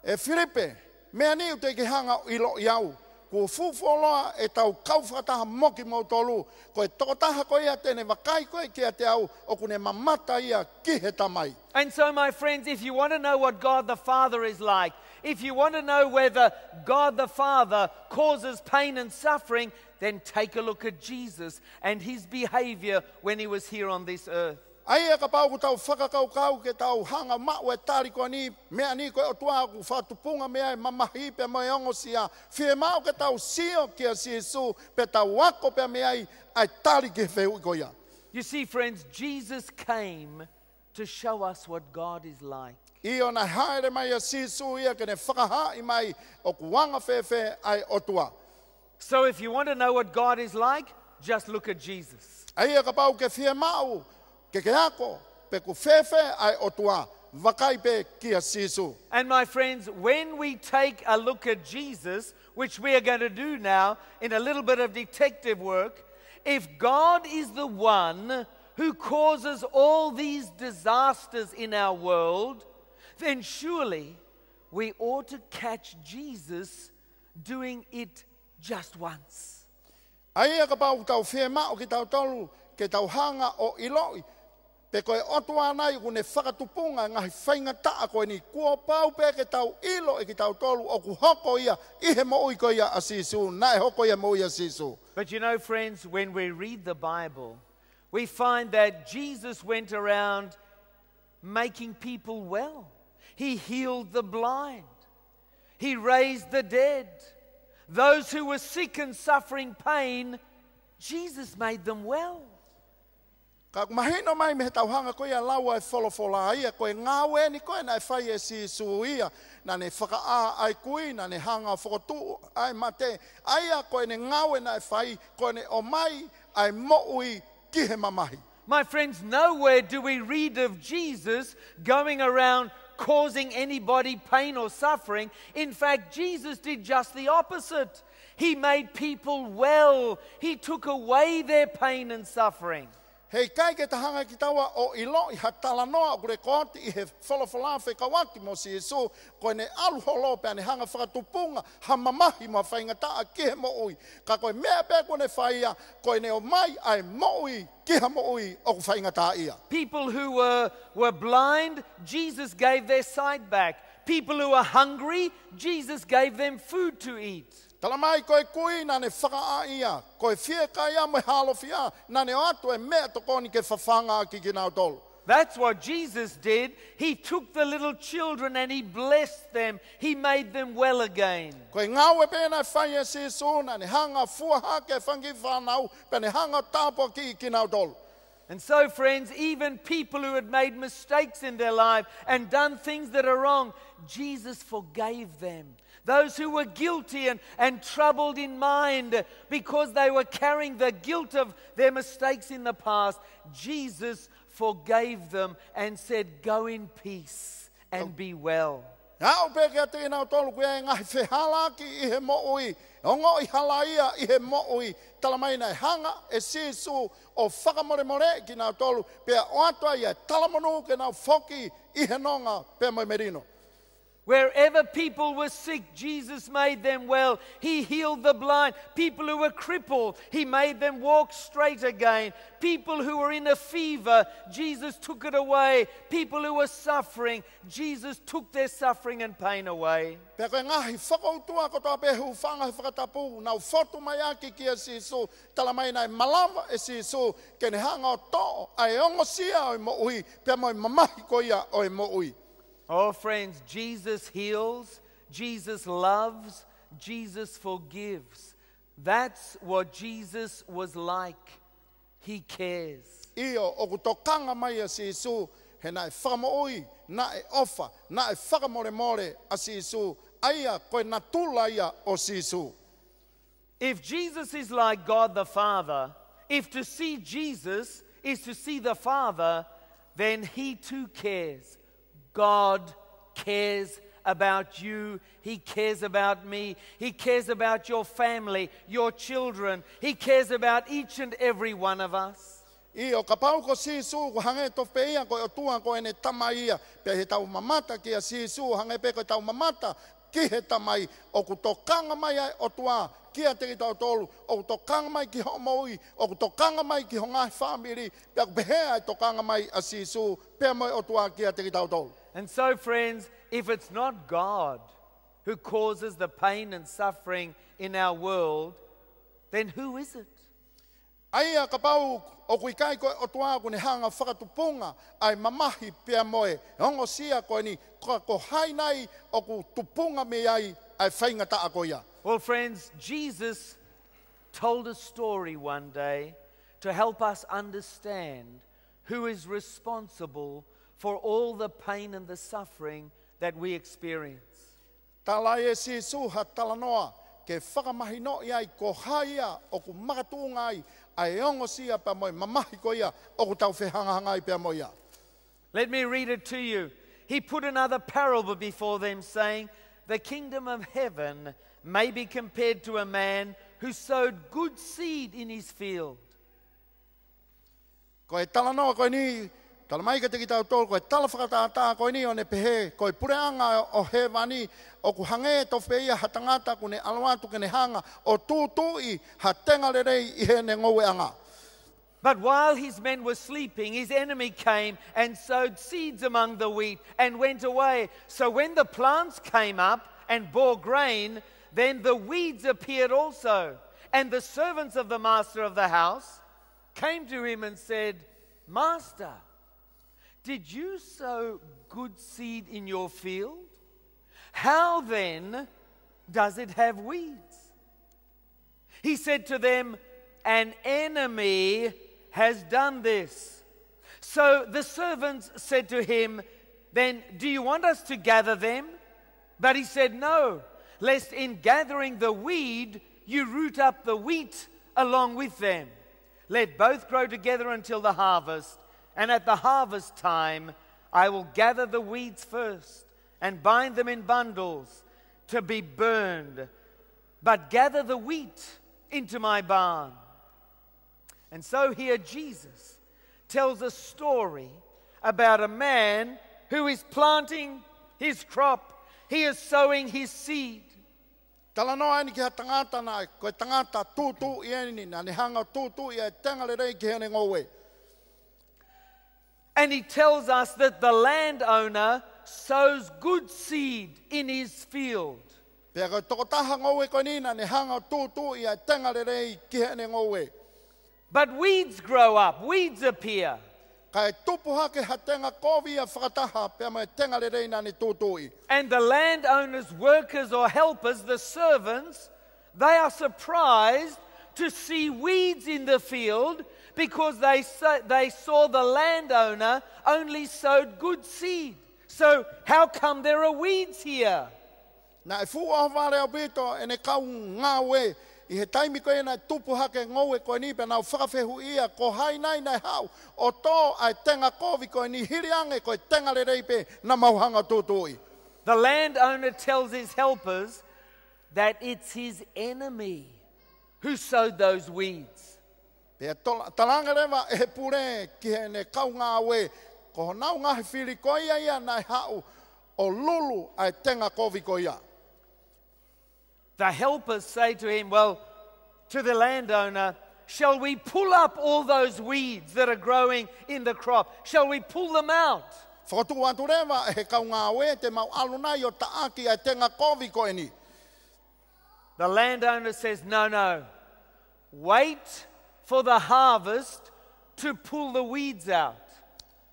E Filipe, mea ni ute ki hanga ilo iau. Kua fufoloa e tau kaufataha moki mo tolu. Koe tokotaha koe ia tene wakai koe kia te au o kune mamata ia ki he tamai. And so, my friends, if you want to know what God the Father is like, if you want to know whether God the Father causes pain and suffering, then take a look at Jesus and his behavior when he was here on this earth. Ai e ka pau ku tau whakakaukau ke tau hanga mau e tari koe ni, mea ni koe o tua ku whatupunga mea e mamahi pe mai ongo sia. Whie mau ke tau sio kia si Jesu pe tau wako pe mea ai tari ke wheu koe ia. You see, friends, Jesus came to show us what God is like. I o na haere mai a si Jesu ia ke ne whakaha I mai o kuanga whewhe ai o tua. So if you want to know what God is like, just look at Jesus. Ai e ka pau ke whie mau ke ako pe ku whewhe ai o tua. Wakai pe kia si Jesu. And my friends, when we take a look at Jesus, which we are going to do now in a little bit of detective work, if God is the one who causes all these disasters in our world, then surely we ought to catch Jesus doing it just once. Ai e ka pau tau whie mau ki tau tolu ke tau hanga o iloi. Pe koe otua nai kune whakatupunga ngahi whainga taa koe ni kua pau pe ke tau ilo e ki tau tolu o ku hoko ia ihe mo ui koe ia a Sisu, nai hoko ia mo ia Sisu. But you know, friends, when we read the Bible, we find that Jesus went around making people well. He healed the blind. He raised the dead. Those who were sick and suffering pain, Jesus made them well. Ka mahino mai me tau hanga koe ia laua e wholofola ia, koe ngāwe ni koe na e whai e Sisu ia, na ne whakaa ai kui, na ne hanga whakotu ai mate, aia koe ne ngāwe na e whai, koe ne o mai ai moui ki he mamahi. My friends, nowhere do we read of Jesus going around causing anybody pain or suffering. In fact, Jesus did just the opposite. He made people well. He took away their pain and suffering. Hei kai ke tahanga ki taua o ilo I hatala noa kure koati I he wholawhala whekawati mo si Jesu koe ne aluholo pe ane hanga whakatupunga ha mamahi mo whaingataa ki he mo ui. Ka koe mea pe kone whaia koe ne o mai ai mo ui ki ha mo ui o ku whaingataa ia. People who were blind, Jesus gave their sight back. People who were hungry, Jesus gave them food to eat. Talamai koe kui na ne whakaa ia, koe whie kai a mo halo whia, na ne o atu e mea tokoni ke whawhanga ki ki nao tolu. That's what Jesus did. He took the little children and he blessed them. He made them well again. Koe ngawe pēna whai e Sisu, na ne hanga fuaha ke whangi whanau, pe ne hanga tāpo ki nao tolu. And so, friends, even people who had made mistakes in their life and done things that are wrong, Jesus forgave them. Those who were guilty and troubled in mind because they were carrying the guilt of their mistakes in the past, Jesus forgave them and said, go in peace and be well. Hau peke a tēnā tolu koe ngahi whehalaki I he mo'ui, ongo I halaia I he mo'ui, talamaina e hanga e Sisu o whakamore ki nā tolu, pea o atua I e talamonu ke nā whoki I he nonga pe mai merino. Wherever people were sick, Jesus made them well. He healed the blind. People who were crippled, He made them walk straight again. People who were in a fever, Jesus took it away. People who were suffering, Jesus took their suffering and pain away. Pea koe ngahi whakautua kotoa pe hu whanga he whakatapu, nau whotu mai aki ki e Sisu, talamaina e malama e Sisu, ke ne hanga o to, ai ongo sia o mo'ui, pea moi mamahi ko ia o mo'ui. Oh, friends, Jesus heals, Jesus loves, Jesus forgives. That's what Jesus was like. He cares. Io o kutokanga mai a Sisu, he na e whakamoui, na e ofa, na e whakamore a Sisu, aia koe na tula ia o Sisu. If Jesus is like God the Father, if to see Jesus is to see the Father, then He too cares. God cares about you. He cares about me. He cares about your family, your children. He cares about each and every one of us. I o kapau ko Sisu, ko hange to peia ko o tua ko ene tama ia, pe he tau mamata ki a Sisu, hange pe ko tau mamata ki he tamai, o kutokanga mai ai o tua, kia te ki tau tolu, o tokanga mai ki ho moi, o tokanga mai ki ho ngai family, pia behea tokanga mai a sisu, pia moi o tua kia te ki tau tolu. And so, friends, if it's not God who causes the pain and suffering in our world, then who is it? Aia ka pau o kui kai koe o tua kune hanga whakatupunga ai mamahi pia moe. Hongo sia koe ni ko hai nai o ku tupunga me ai whainga ta ako ia. Well, friends, Jesus told a story one day to help us understand who is responsible for all the pain and the suffering that we experience. Tala e si suha tala noa ke whakamahino iai ko haia o ku makatunga ai ai ongo sia pa moe mamahi ko ia o ku tau whehangahanga i pia mo ia. Let me read it to you. He put another parable before them, saying, the kingdom of heaven may be compared to a man who sowed good seed in his field. Ko e tala noa ko ni, tala mai ka te ki tau tolu, ko e tala whakatata ko ni o ne pehe, ko e pureanga o he wani, o ku hange to whia hatangata ku ne alawatu ke ne hanga, o tūtui ha tenga lerei I he ne ngowe anga. But while his men were sleeping, his enemy came and sowed seeds among the wheat and went away. So when the plants came up and bore grain, then the weeds appeared also. And the servants of the master of the house came to him and said, Master, did you sow good seed in your field? How then does it have weeds? He said to them, an enemy has done this. So the servants said to him, then do you want us to gather them? But he said, no, lest in gathering the weed, you root up the wheat along with them. Let both grow together until the harvest, and at the harvest time I will gather the weeds first and bind them in bundles to be burned, but gather the wheat into my barn. And so here Jesus tells a story about a man who is planting his crop. He is sowing his seed. Tala noa ni ki ha tangata nai, ko e tangata tūtū I eni na ni hanga tūtū I e tenga le rei ki hene ngowe. And he tells us that the landowner sows good seed in his field. Pea ko tokotaha ngowe ko ni na ni hanga tūtū I e tenga le rei ki hene ngowe. But weeds grow up, weeds appear. Ka e tupu hake ha tenga kovi a whakataha pea mai tenga le rei na ni tūtūi. And the landowner's workers or helpers, the servants, they are surprised to see weeds in the field because they saw the landowner only sowed good seed. So how come there are weeds here? Na e fu o vare o bito e ne kau ngā we I he taimi ko e na tupu hake ngowe ko ni pe na whakawhehu ia ko hai nai nai hau o tō ai tenga kovi ko ni hiriange ko tenga le reipe na mauhanga tūtui. The landowner tells his helpers that it's his enemy who sowed those weeds. Pea talanga rewa e he pure ki he ne kau ngā we ko nau ngā he whiri ko ia nai hau o lulu ai tenga kovi ko ia. The helpers say to him, well, to the landowner, shall we pull up all those weeds that are growing in the crop? Shall we pull them out? Whakatu atu rewa e he kau ngā we te mau alunai o taaki ai tenga kovi ko eni. The landowner says, no, no. Wait for the harvest to pull the weeds out.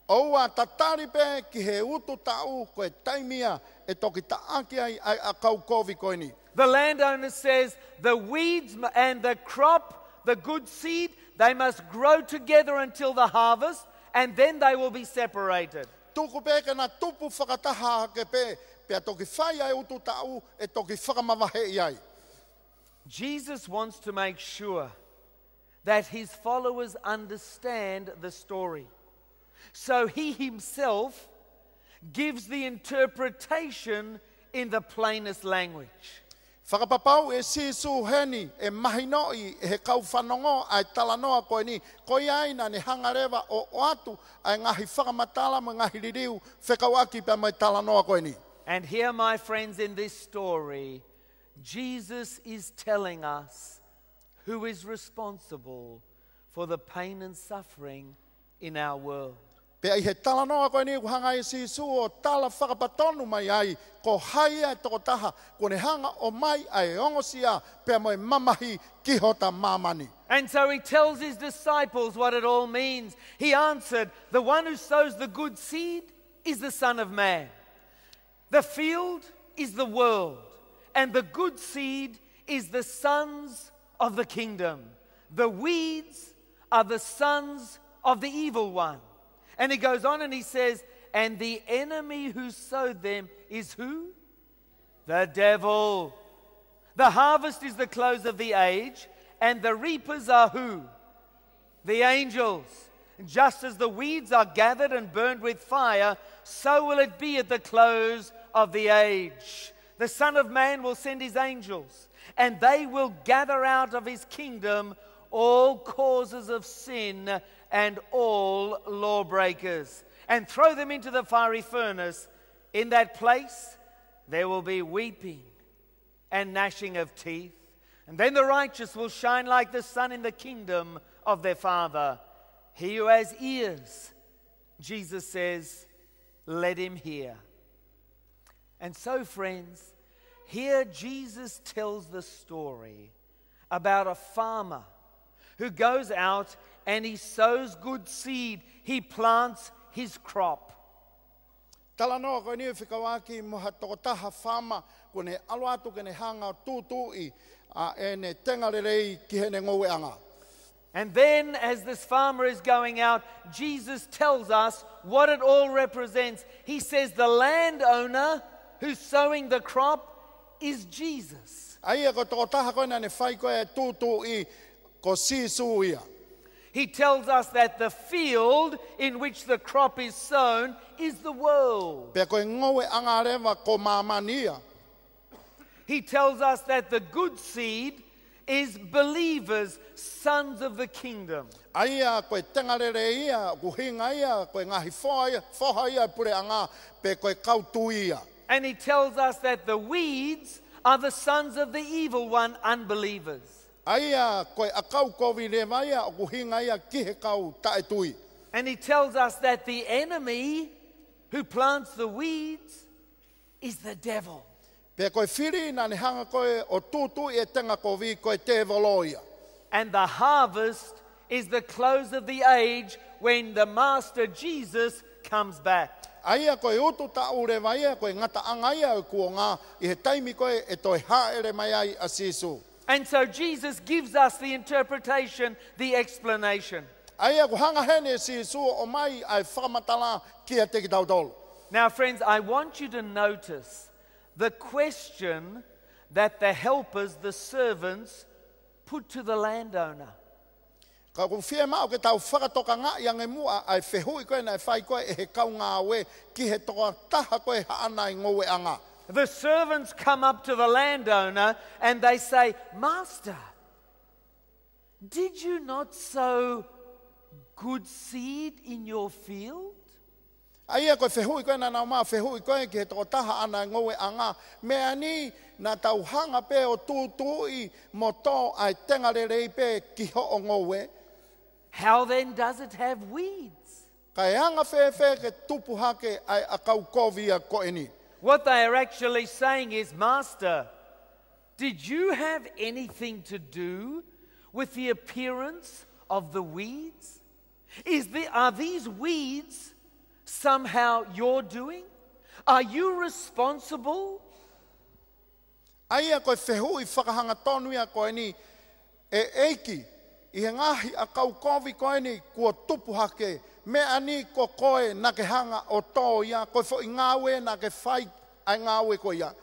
Oua tatari pe ki he utu tau ko e taimia e toki taaki ai a kau kovi ko eni. The landowner says the weeds and the crop, the good seed, they must grow together until the harvest, and then they will be separated. Tuku pe ke na tupu whakataha ke pe, pea toki whai ai utu tau e toki whakamamahe iai. Jesus wants to make sure that his followers understand the story. So he himself gives the interpretation in the plainest language. Whakapapau e sisu heni e mahinoi e he kau whanongo ai talanoa koe ni koi aina ne hangarewa o atu ai ngahi whakamatala mo ngahi ririu whekau aki pe mai talanoa koe ni. And here, my friends, in this story, Jesus is telling us who is responsible for the pain and suffering in our world. Pe ai he tala noa koe ni kuhanga i sisu o tala whakapatonu mai ai, ko haia e toko taha, ko ne hanga o mai ai ongosia, pe moe mamahi ki hota mamani. And so he tells his disciples what it all means. He answered, the one who sows the good seed is the Son of Man. The field is the world, and the good seed is the sons of the kingdom. The weeds are the sons of the evil one. And he goes on and he says, and the enemy who sowed them is who? The devil. The harvest is the close of the age, and the reapers are who? The angels. Just as the weeds are gathered and burned with fire, so will it be at the close of the age. The Son of Man will send his angels, and they will gather out of his kingdom all causes of sin and all lawbreakers, and throw them into the fiery furnace. In that place there will be weeping and gnashing of teeth. And then the righteous will shine like the sun in the kingdom of their Father. He who has ears, Jesus says, let him hear. And so, friends, here Jesus tells the story about a farmer who goes out and he sows good seed. He plants his crop. Tala noa koe ni whikawaki moha toko taha whama, ko ne aluatu ke ne hanga tūtui, e ne tengarerei ki he ne ngowe anga. And then, as this farmer is going out, Jesus tells us what it all represents. He says the landowner who's sowing the crop is Jesus. Aia ko toko taha koe na ne whai koe e tūtui ko sisu ia. He tells us that the field in which the crop is sown is the world. Pe koe ngowe anga rewa ko mamania. He tells us that the good seed is believers, sons of the kingdom. Aia koe tengarere ia, kuhinga ia, koe ngahi whoha ia pure anga, pe koe kautu ia. And he tells us that the weeds are the sons of the evil one, unbelievers. Aia koe akau kovi rewa ia, kuhinga ia ki he kau tae tui. And he tells us that the enemy who plants the weeds is the devil. Pe koe whiri na ne hanga koe o tūtu e tenga kovi koe te voloia. And the harvest is the close of the age when the Master Jesus comes back. Aia koe utu ta urewa ia, koe ngata anga ia o kuonga, I he taimi koe e toi haere mai ai a sisu. And so Jesus gives us the interpretation, the explanation. Aia ku hanga hene sisu o mai ai whakamatala ki a teki tautolu. Now, friends, I want you to notice the question that the helpers, the servants, put to the landowner. Ka ku whia mao ke tau whakatoka ngā i ange mua ai whehui koe na whai koe e he kau ngā we ki he toka taha koe haana I ngowe anga. The servants come up to the landowner and they say, Master, did you not sow good seed in your field? Aia koe whehui koe na nau maa whehui koe ki he toka taha ana ngowe anga. Mea ni na tau hanga pe o tūtui mo tō ai tengarerei pe ki ho o ngowe. How then does it have weeds? Kai hanga whewhe ke tupu hake ai akau kovia koe ni. What they are actually saying is, Master, did you have anything to do with the appearance of the weeds? Are these weeds somehow your doing? Are you responsible? Aia koe whehui whakahanga tonu ia koe ni e eiki I he ngahi a kau kovi koe ni kua tupu hake me ani ko koe na ke hanga o tō ia koe fo I ngāwe na ke whai ai ngāwe koe ia.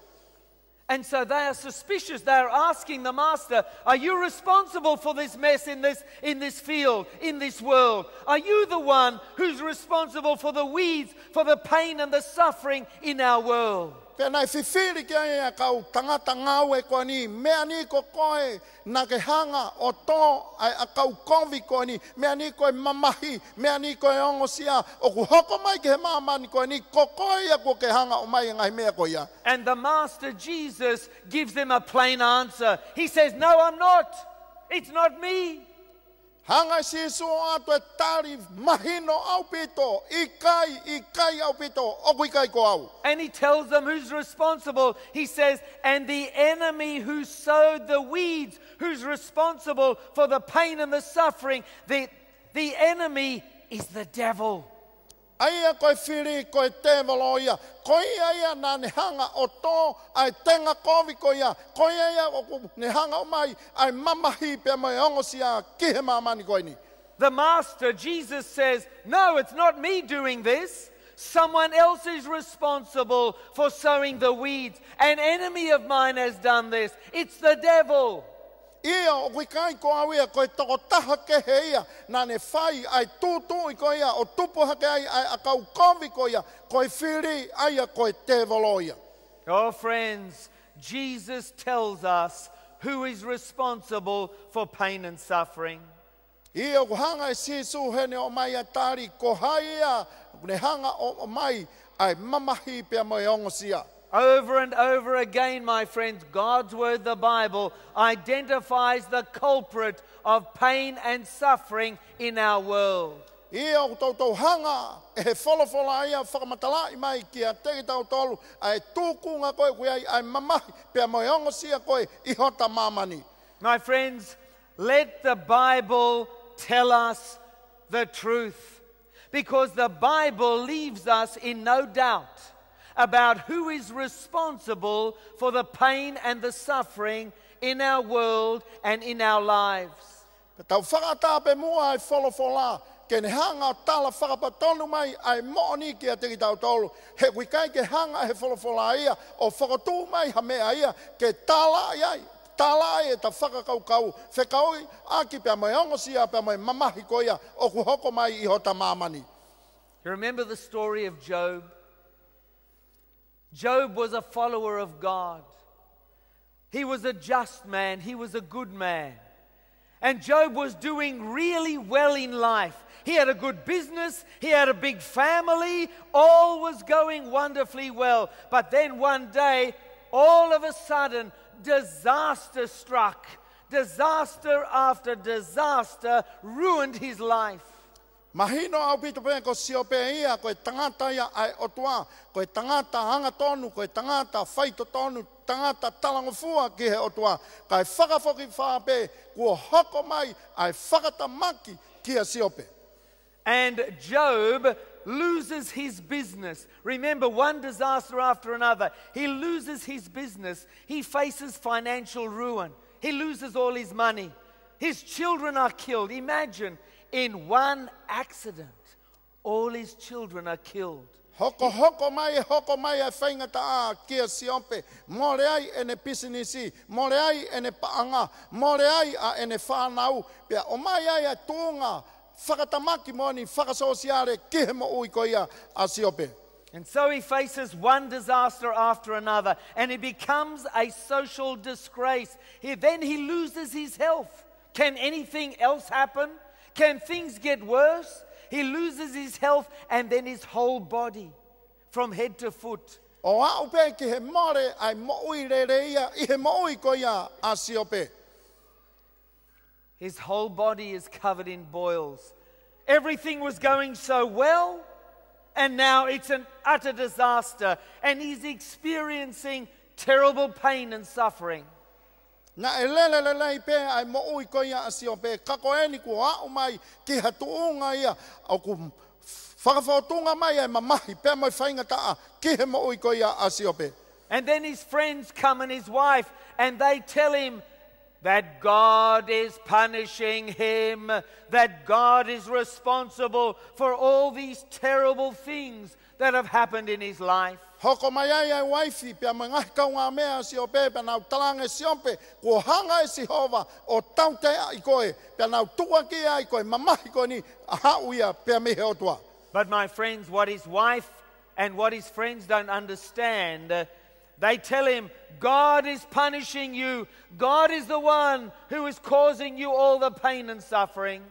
And so they are suspicious. They are asking the Master, are you responsible for this mess in this field, in this world? Are you the one who's responsible for the weeds, for the pain and the suffering in our world? Pe nai whiwhiri ki ai kau tangata ngau e koe ni, mea ni ko koe na ke hanga o tō ai a kau konvi koe ni, mea ni koe mamahi, mea ni koe ongosia, o ku hoko mai ke he mamani koe ni, ko koe ia ko ke hanga o mai ngai mea koe ia. And the Master Jesus gives them a plain answer. He says, no, I'm not. It's not me. Hanga si so ato e tari mahino au pito, ikai au pito, oku ikai ko au. And he tells them who's responsible. He says, and the enemy who sowed the weeds, who's responsible for the pain and the suffering, the enemy is the devil. Aia koe whiri, koe te walo ia. Koe aia na ne hanga o tō, ai tenga kovi ko ia. Koe aia o ne hanga o mai, ai mamahi pe mai ongosia ki he mamani koe ni. The Master, Jesus, says, no, it's not me doing this. Someone else is responsible for sowing the weeds. An enemy of mine has done this. It's the devil. Ia o kui kai ko awia, koe toko taha ke he ia, na ne whai ai tūtū i ko ia, o tupu hake ai a kau konvi ko ia, koe whiri aia koe te walo ia. Oh, friends, Jesus tells us who is responsible for pain and suffering. Ia o hanga e sisu hene o mai a tari, ko hai ia, ne hanga o mai, ai mamahi pia mai ongosia. Over and over again, my friends, God's Word, the Bible, identifies the culprit of pain and suffering in our world. Ia o tau hanga, e he wholofola ia whakamatala I mai ki a teki tau tolu, ai tūkunga koe koe ai mamahi, pia mai ongosia koe I hota mamani. My friends, let the Bible tell us the truth, because the Bible leaves us in no doubt about who is responsible for the pain and the suffering in our world and in our lives. Tau whakata pe mua ai wholofola, ke ne hanga tala whakapatonu mai ai mooni ki a teki tau tolu, he wikai ke hanga he wholofola ia, o whakatu mai ha mea ia, ke tala iai. Tala e ta whakakaukau, whekaui aki pia mai ongosia, pia mai mamahi koia, o ku hoko mai I hota mamani. You remember the story of Job? Job was a follower of God. He was a just man. He was a good man. And Job was doing really well in life. He had a good business. He had a big family. All was going wonderfully well. But then one day, all of a sudden, disaster struck. Disaster after disaster ruined his life. Mahino au pito pe ko siope ia, koe tangata ia ai otua, koe tangata hanga tonu, koe tangata whaito tonu, tangata talangofua ki he otua, kai whakafoki whape, kua hoko mai ai whakatamaki ki a siope. And Job loses his business. Remember, one disaster after another. He loses his business. He faces financial ruin. He loses all his money. His children are killed. Imagine, in one accident, all his children are killed. Hoko mai e whaingata a kia siope, more ai e ne pisinisi, more ai e ne paanga, more ai a e ne whanau, pia o mai ai a tūnga, whakatamaki moni, whakasosiare, ki he mo ui koia a siope. And so he faces one disaster after another, and it becomes a social disgrace. Then he loses his health. Can anything else happen? Can things get worse? He loses his health and then his whole body, from head to foot. O a upe ki he more ai mo ui re ia, I he mo ui koia a siope. His whole body is covered in boils. Everything was going so well, and now it's an utter disaster, and he's experiencing terrible pain and suffering. Na e lele pe ai mo ui koia a siope, kako eni ku a umai ki hatuunga ia, au ku whakawhautunga mai ai mamahi, pe mai whaingata a ki he mo ui koia a siope. And then his friends come and his wife, and they tell him that God is punishing him, that God is responsible for all these terrible things that have happened in his life. Hoko mai ai waifi, pia mangahi kaunga mea si o pe, pia nau talanga si ompe, kua hanga e si hova, o tau te ai koe, pia nau tua ki ai koe, mamahi koe ni, aha uia, pia mihe o tua. But my friends, what his wife and what his friends don't understand They tell him, God is punishing you. God is the one who is causing you all the pain and suffering.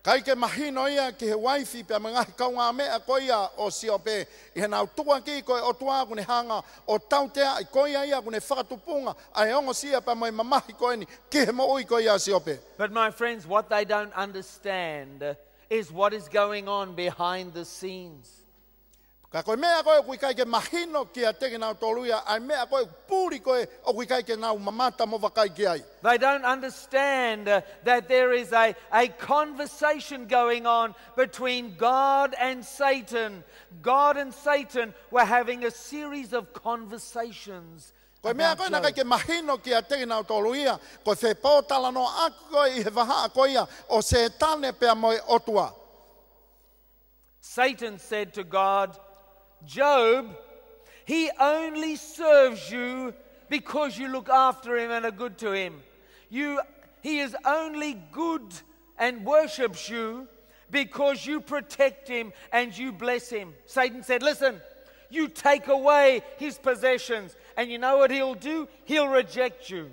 Kai ke mahino ia ki he waifi pe mangahi kaunga mea ko ia o siope I he nau tua ki ko o tua kune hanga o tautea I ko ia kune whakatupunga ai ongo sia pe mai mamahi ko ni ki he mo ui ko ia siope. But my friends, what they don't understand is what is going on behind the scenes. Ka koe mea koe kui kai ke mahino ki a teke nau toluia ai mea koe puri koe o kui kai ke nau mamata mo wakai ki ai. They don't understand that there is a conversation going on between God and Satan. God and Satan were having a series of conversations. Koe mea koe na kai ke mahino ki a teke nau toluia koe whepo tala no aku koe I he waha koe ia o setane pea moe otua. Satan said to God, Job, he only serves you because you look after him and are good to him. He is only good and worships you because you protect him and you bless him. Satan said, listen, you take away his possessions and you know what he'll do? He'll reject you.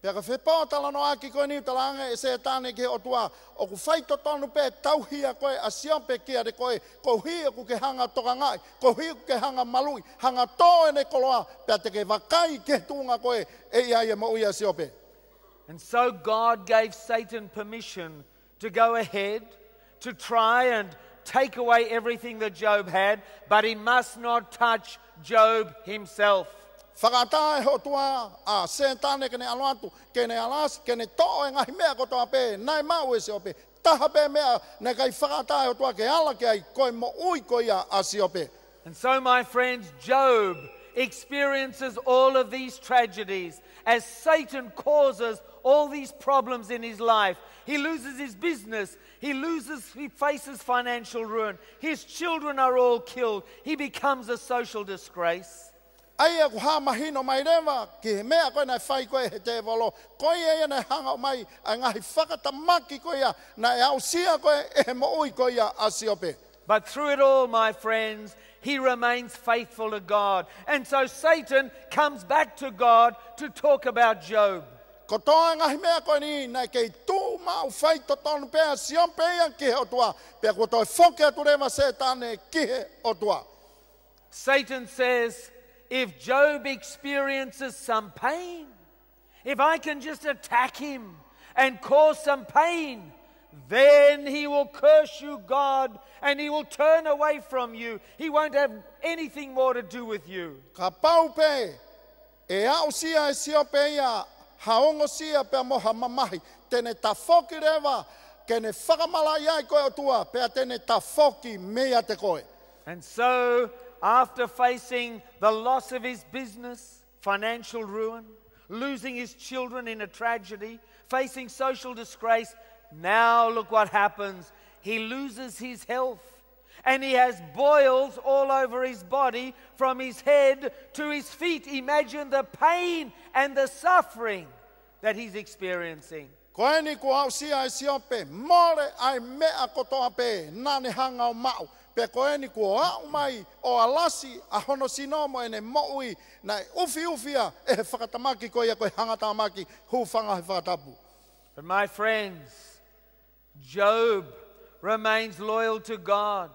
Pea ka whepo tala no aki koe ni talanga e se tāne ke o tua o ku whaito tonu pe tauhia koe a siope kia de koe ko hia ku ke hanga toka ngai ko hia ku ke hanga malui hanga tō e ne koloa pea te ke wakai ke tunga koe e ia ia mo uia siope. And so God gave Satan permission to go ahead to try and take away everything that Job had, but he must not touch Job himself. Whakatae ho tua a sentane kene aluatu, kene alas, kene to'o e ngahi mea kotoa pe, nai mau e siope, taha pe mea, ne kai whakatae ho tua ke ala ke ai, koe mo ui ko ia a siope. And so, my friends, Job experiences all of these tragedies as Satan causes all these problems in his life. He loses his business. He faces financial ruin. His children are all killed. He becomes a social disgrace. Aia ku ha mahino mai rewa, ki he mea koe nai whai koe he te volo, koe ia nei hanga o mai, a ngahi whakatamaki koe ia, na e au sia koe e he mo ui koe ia a siope. But through it all, my friends, he remains faithful to God. And so Satan comes back to God to talk about Job. Ko toa ngahi mea koe ni, nai kei tū mau whai to tonu pea siope ia ki he o tua, pea ko toi whoke atu rewa se tāne ki he o tua. Satan says, if Job experiences some pain, if I can just attack him and cause some pain, then he will curse you, God, and he will turn away from you. He won't have anything more to do with you. Ka pau pe, e au sia e siope ia, haongo sia pe moha mamahi, tene ta whoki rewa, kene whakamala iai koe o tua, pea tene ta whoki mea te koe. And so, after facing the loss of his business, financial ruin, losing his children in a tragedy, facing social disgrace, now look what happens. He loses his health and he has boils all over his body from his head to his feet. Imagine the pain and the suffering that he's experiencing. Koe ni ko au sia e siope, more ai mea kotoa pe, nane hanga o mau. Pe koe ni ko au mai o alasi a hono sinomo ene moui na ufiufia e he whakatamaki ko ia koe hangatamaki hu whanga he whakatapu. But my friends, Job remains loyal to God.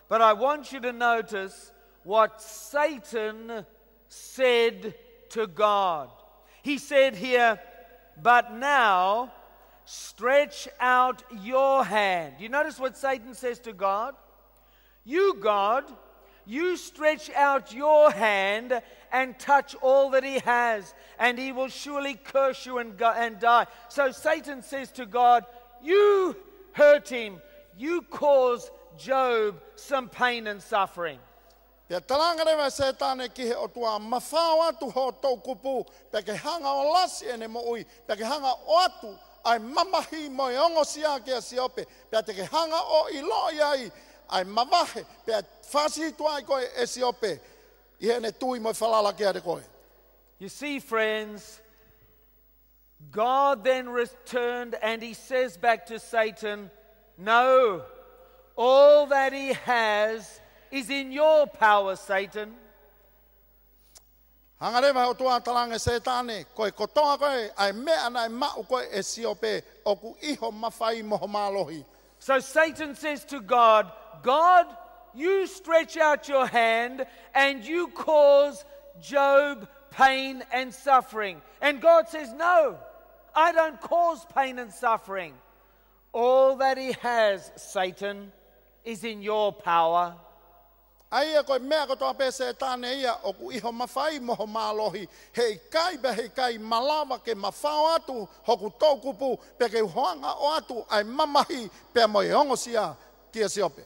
But I want you to notice what Satan said to God. He said here, but now stretch out your hand. You notice what Satan says to God? You, God, you stretch out your hand and touch all that he has, and he will surely curse you and die. So Satan says to God, you hurt him. You cause Job some pain and suffering. Pea talanga rewa se tāne ki he o tua mawhao atu ho tau kupu, pea ke hanga o lasi ene mo ui, pea ke hanga o atu ai mamahi mo e ongo sia ke a siope, pea te ke hanga o ilo iai, ai mawahe, pea whasi tuai koe e siope, I hene tui mo whalala kia de koe. You see, friends, God then returned and he says back to Satan, no, all that he has is in your power, Satan. Hangarewa o tua talanga setane, koe kotonga koe, ai mea nai mau koe e siope, oku iho mawhai moho mālohi. So Satan says to God, God, you stretch out your hand and you cause Job pain and suffering. And God says, no, I don't cause pain and suffering. All that he has, Satan, is in your power. Aia koe mea kotoa pe setane ia, oku iho mawhai moho mālohi, hei kai malawa ke mawhao atu, hoku taukupu, pe ke hoanga o atu, ai mamahi, pe moe ongosia, kia siope.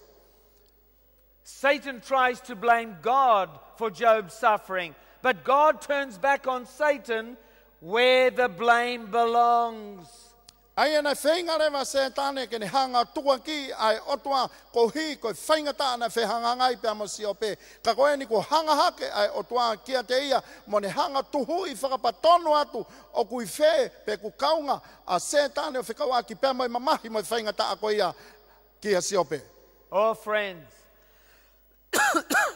Satan tries to blame God for Job's suffering, but God turns back on Satan where the blame belongs. Aia nei whainga rewa setane ke ne hanga tua ki ai otua ko hi ko whainga ta na whehanga ngai pe amo siope. Ka koe ni ko hanga hake ai otua kia te ia mo ne hanga tuhu I whakapatono atu o kui whe pe ku kaunga a setane o whikaua ki pe amo I mamahi mo whainga ta a ko ia kia siope. Oh friends,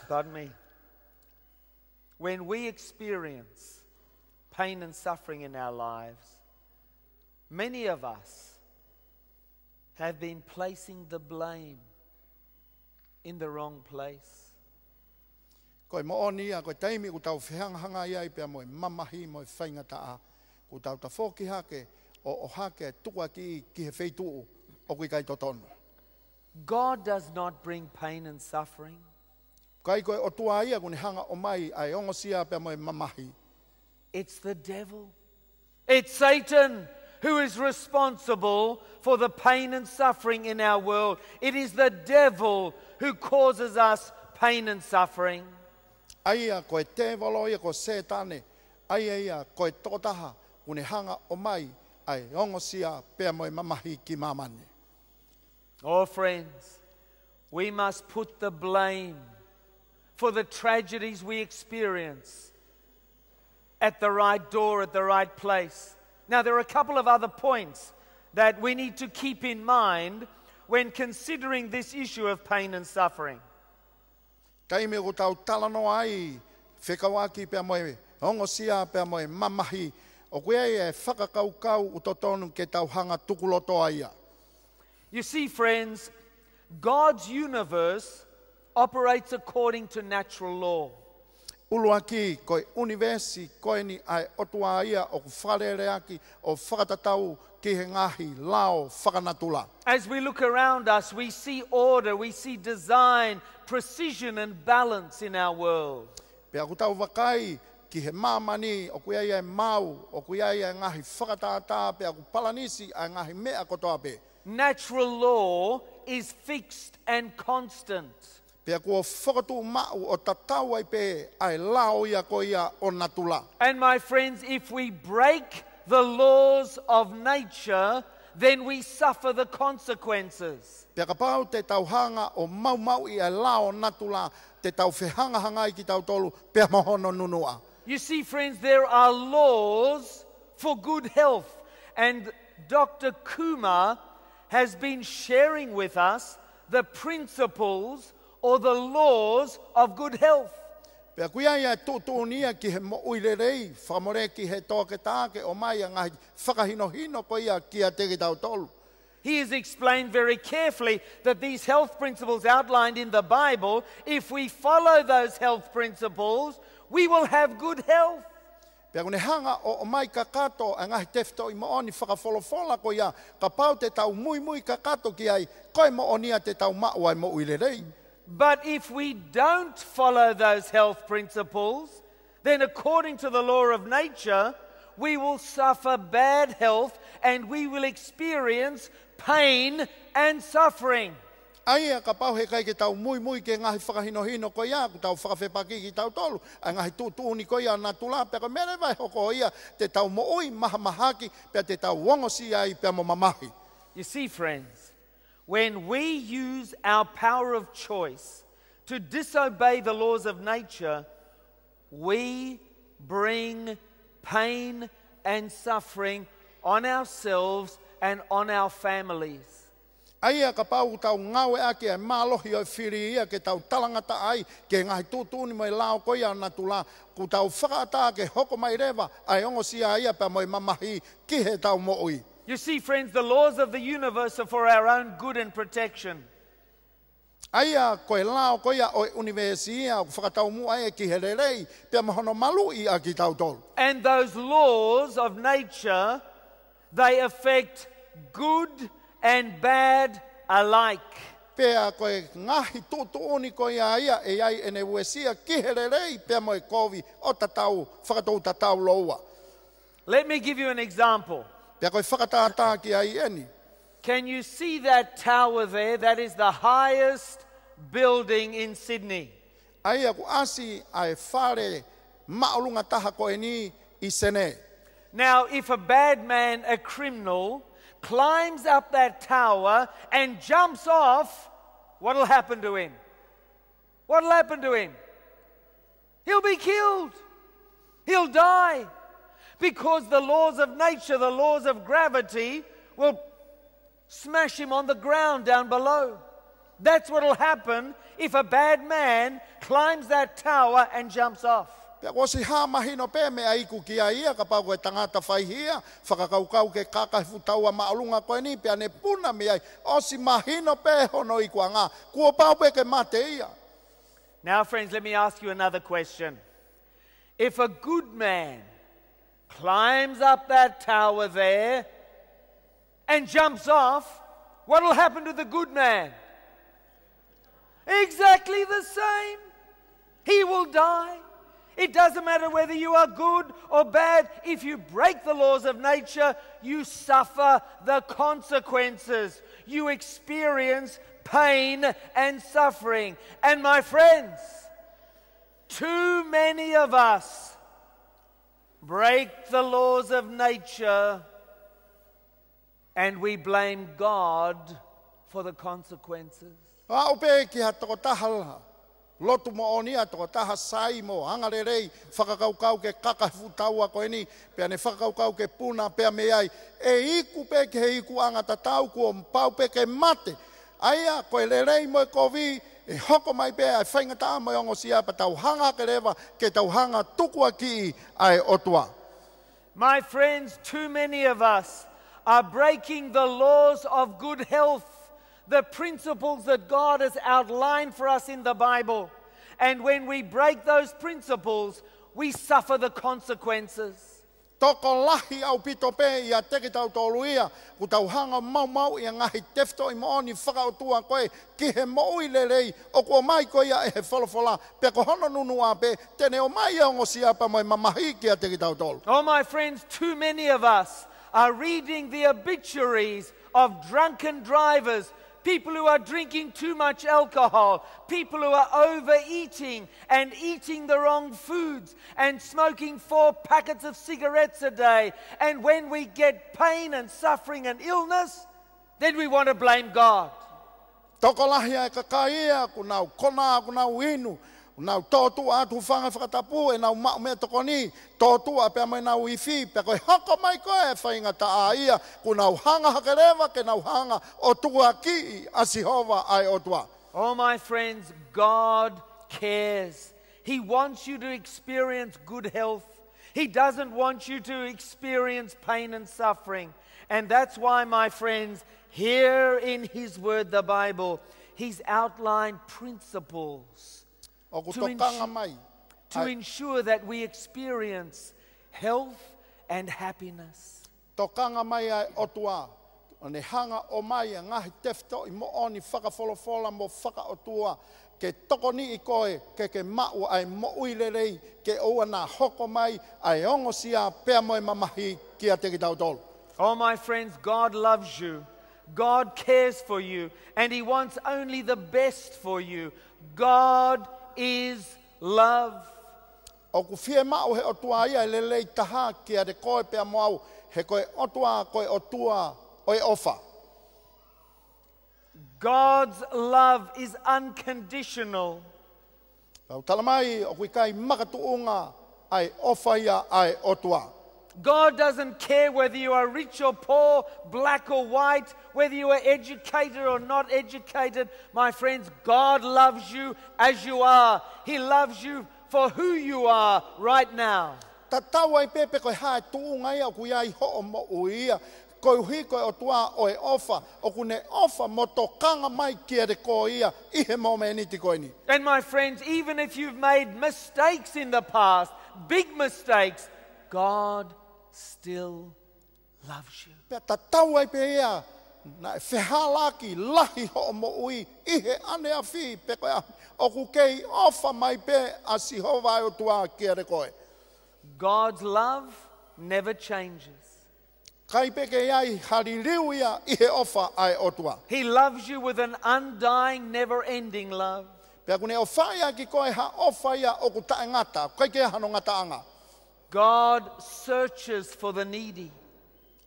pardon me, when we experience pain and suffering in our lives, many of us have been placing the blame in the wrong place. Koe mo onia, koe teimi ku tau whihangahanga iai pia moe mamahi moe whainga taa. Ku tau ta whoki hake o hake tukua ki he wheituu o kui kai totono. God does not bring pain and suffering. Kai koe o tua ia kune hanga o mai ai ongosia pia moe mamahi. It's the devil. It's Satan who is responsible for the pain and suffering in our world. It is the devil who causes us pain and suffering. Aia koe te valo ia ko setane. Aia ia koe totaha kune hanga o mai ai ongosia pia moe mamahi ki mamane. Oh friends, we must put the blame for the tragedies we experience at the right door, at the right place. Now, there are a couple of other points that we need to keep in mind when considering this issue of pain and suffering. Kai me ko tau talano ai whekawaki pia moe ongosia pia moe mamahi o koe e whakakaukau utotonu ke tau hanga tukuloto aia. You see, friends, God's universe operates according to natural law. Uluaki koe universi koe ni ai otua ia o wharereaki o whakatatau ki he ngahi lao whakanatula. As we look around us, we see order, we see design, precision and balance in our world. Pea kutau wakai ki he mamani o kuia ia mau o kuia ia ngahi whakatata pea ku palanisi ai ngahi mea kotoa pe. Natural law is fixed and constant. Pea kua whakatu mau o tatau ai pe ai lao ia ko ia o natula. And my friends, if we break the laws of nature, then we suffer the consequences. Pea ka pau te tauhanga o mau I ai lao natula te tau whehanga hangai ki tau tolu pea mohono nunua. You see, friends, there are laws for good health. And Dr. Kumar has been sharing with us the principles or the laws of good health. Pea kuia ia tuunia ki he mo uirerei, whamore ki he tōke tāke o mai a ngahi whakahinohino ko ia ki a teke tau tolu. He has explained very carefully that these health principles outlined in the Bible, if we follow those health principles, we will have good health. Pea kune hanga o mai kakato a ngahi tefto I mo oni whakawholofola ko ia, ka pau te tau mui kakato ki ai, koe mo onia te tau mau ai mo uirerei. But if we don't follow those health principles, then according to the law of nature, we will suffer bad health and we will experience pain and suffering. Aia ka pau he kai ke tau mui ke ngahi whakahinohino ko ia, ku tau whakawhepaki ki tau tolu, a ngahi tuuni ko ia na tula, pea ko mere vai hoko ia, te tau mo ui mahamahaki, pea te tau wongosi ai pea mo mamahi. You see, friends, when we use our power of choice to disobey the laws of nature, we bring pain and suffering on ourselves and on our families. Aia ka pau tau ngawe ake e malohi o whiri ia ke tau talangata ai ke ngahi tūtūni mai lao koia na tula ku tau whakaata ke hoko mai rewa ai ongo sia ia pa moi mamahi ki he tau mo'ui. You see, friends, the laws of the universe are for our own good and protection. Aia koe lao koia o universia o whakatau mua e ki he rerei pe mahono malu i a ki tau tolu. And those laws of nature, they affect good and bad alike. Pea koe ngahi tūtūni koe ia e ai ene uesia ki he rerei pe moe kovi o tatau, whakatou tatau loua. Let me give you an example. Pea koe whakatata ki ai eni. Can you see that tower there? That is the highest building in Sydney. Aia ku asi ai whare maolunga taha koe ni I sene. Now, if a bad man, a criminal, climbs up that tower and jumps off, what will happen to him? What will happen to him? He'll be killed. He'll die. Because the laws of nature, the laws of gravity, will smash him on the ground down below. That's what will happen if a bad man climbs that tower and jumps off. Pea ko si ha mahino pe me ai ku kia ia ka pau koe tangata whaihia, whakakaukau ke kakawhutaua maolunga koe ni, pea ne puna me ai, o si mahino pe hono I kua ngā, kua pau pe ke mate ia. Now, friends, let me ask you another question. If a good man climbs up that tower there and jumps off, what will happen to the good man? Exactly the same. He will die. It doesn't matter whether you are good or bad. If you break the laws of nature, you suffer the consequences. You experience pain and suffering. And my friends, too many of us break the laws of nature and we blame God for the consequences. Aupe ki ha toko tahala. Lotu mo onia toko taha sai mo hangarerei whakakaukau ke kakawhutaua koe ni pea ne whakakaukau ke puna pea me ai e iku pe ke he iku anga tatau ko pau pe ke mate aia koe lerei mo kovi e hoko mai pe ai whaingata mo ongo sia pa tau hanga ke rewa ke tau hanga tukua ki ai otua. My friends, too many of us are breaking the laws of good health, the principles that God has outlined for us in the Bible. And when we break those principles, we suffer the consequences. Toko lahi au pito pe ia teki tau tolu ia, ku tau hanga mau ia ngahi tefto I mooni whakautua koe, ki he moui lelei, o kua mai koe ia e he wholofola, pe ko hono nunua pe, tene o mai ia ongo siapa moi mamahi ki a teki tau tolu. Oh, my friends, too many of us are reading the obituaries of drunken drivers, people who are drinking too much alcohol, people who are overeating and eating the wrong foods and smoking 4 packets of cigarettes a day. And when we get pain and suffering and illness, then we want to blame God. Toko lahi ai kakaia, ku nau kona, ku nau inu, ku nau tōtu atu whanga whakatapu, e nau mau mea toko ni, tōtu a pia mai nau iwi, pia koe hako mai koe e whaingata a ia, ku nau hanga hakerewa, ke nau hanga o tua ki a Sihova ai o tua. Oh, my friends, God cares. He wants you to experience good health. He doesn't want you to experience pain and suffering. And that's why, my friends, here in His Word, the Bible, He's outlined principles to ensure that we experience health and happiness. Tokanga mai ai o tua, o ne hanga o mai a ngahi tefto I mo oni whakawholofola mo whakaotua, ke toko ni I koe, ke mau ai mo uilerei, ke oua nā hoko mai, ai ongo sia pea moe mamahi ki a teki tau tolu. Oh, my friends, God loves you. God cares for you. And He wants only the best for you. God is love. O ku fie mau he otua ia lelei taha ki a de koe pea moau, he koe otua koe otua oi ofa. God's love is unconditional. Tau talamai o kui kai makatuunga ai ofa ia ai otua. God doesn't care whether you are rich or poor, black or white, whether you are educated or not educated. My friends, God loves you as you are. He loves you for who you are right now. Ta tau ai pepe koe hae tuunga ia o kuia I ho o mo uia. Koe hui koe o tua o e ofa. O kune ofa mo tokanga mai kia re ko ia. Ihe mo me niti koe ni. And my friends, even if you've made mistakes in the past, big mistakes, God still loves you. Pea ta tau ai pe ia. Na e whehalaki lahi ho o mo ui. Ihe ane a whi pe koe a. O ku kei ofa mai pe a si hova o tua kia re koe. God's love never changes. Kai peke ai haririu ia ihe ofa ai otua. He loves you with an undying, never-ending love. Pea kune o whaia ki koe ha ofa ia o ku tae ngata. Kai ke hano ngata anga. God searches for the needy.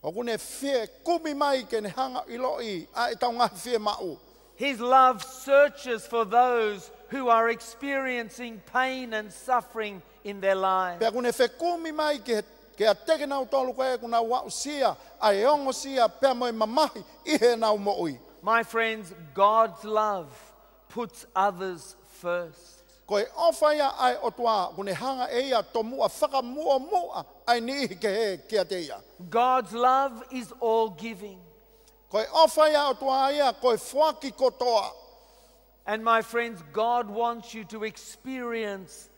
O kune whie kumi mai ke ne hanga iloi a e tau ngahi whie mau. His love searches for those who are experiencing pain and suffering in their lives. Pea kune whie kumi mai ke a teke nau tolu koe kuna wau sia a e ongo sia pea moe mamahi ihe nau mo ui. My friends, God's love puts others first. Koe ofa ia ai o tua kune hanga e ia to mua whaka mua ai ni ke he kia te ia. God's love is all-giving. Koe ofa ia o tua ia koe whaki kotoa. And my friends, God wants you to experience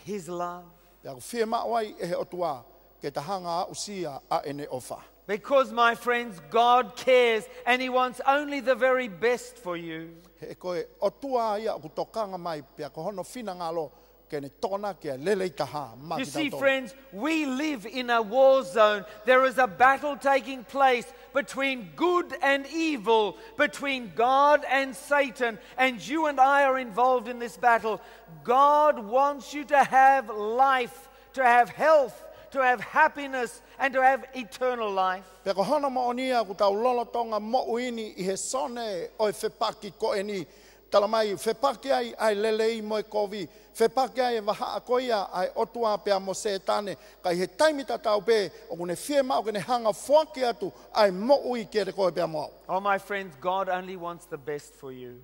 His love. Pea ku whie mawai e he o tua ke ta hanga usia a ene ofa. Because, my friends, God cares and He wants only the very best for you. He koe o tua ia ku tokanga mai pea ko hono whina ngalo ke ne tona ke lele I taha. You see, friends, we live in a war zone. There is a battle taking place between good and evil, between God and Satan, and you and I are involved in this battle. God wants you to have life, to have health, to have happiness, and to have eternal life. Pea ko hono mo onia ku tau lolo tonga mo uini I he sone o e whepaki ko e ni. Tala mai whepaki ai lelei mo e kovi. Whepaki ai e waha a koia ai otua pea mo setane. Kai he taimita tau pe o kune whie mau kene hanga whaki atu ai mo ui kia re koe pea mo. Oh, my friends, God only wants the best for you.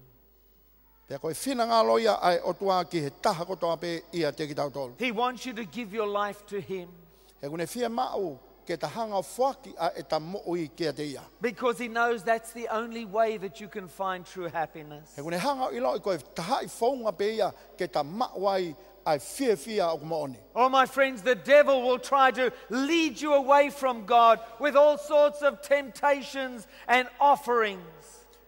Pea koe whina ngā loia ai otua ki he taha kotoa pe ia te ki tau tolu. He wants you to give your life to Him. He kune whie mau ke ta hanga whaki a e ta mo ui kia te ia. Because He knows that's the only way that you can find true happiness. He kune hanga ilo I koe taha I whaunga pe ia ke ta mawai ai whia o kumooni. Oh, my friends, the devil will try to lead you away from God with all sorts of temptations and offerings.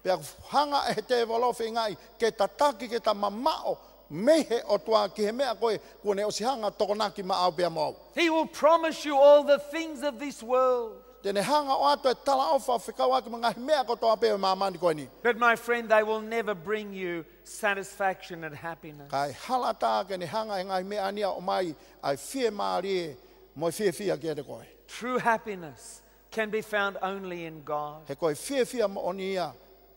Pea hanga e he te walofi ngai ke ta taki ke ta mamao mehe o tua ki he mea koe kune o si hanga tokonaki ma au pea mau. He will promise you all the things of this world. Tene hanga o ato e tala ofa whikawa ki mga he mea kotoa pea mamani koe ni. But my friend, they will never bring you satisfaction and happiness. Kai halata ke ne hanga e ngai mea ania o mai ai whie maari e moi whia kia te koe. True happiness can be found only in God. He koe whia mo oni ia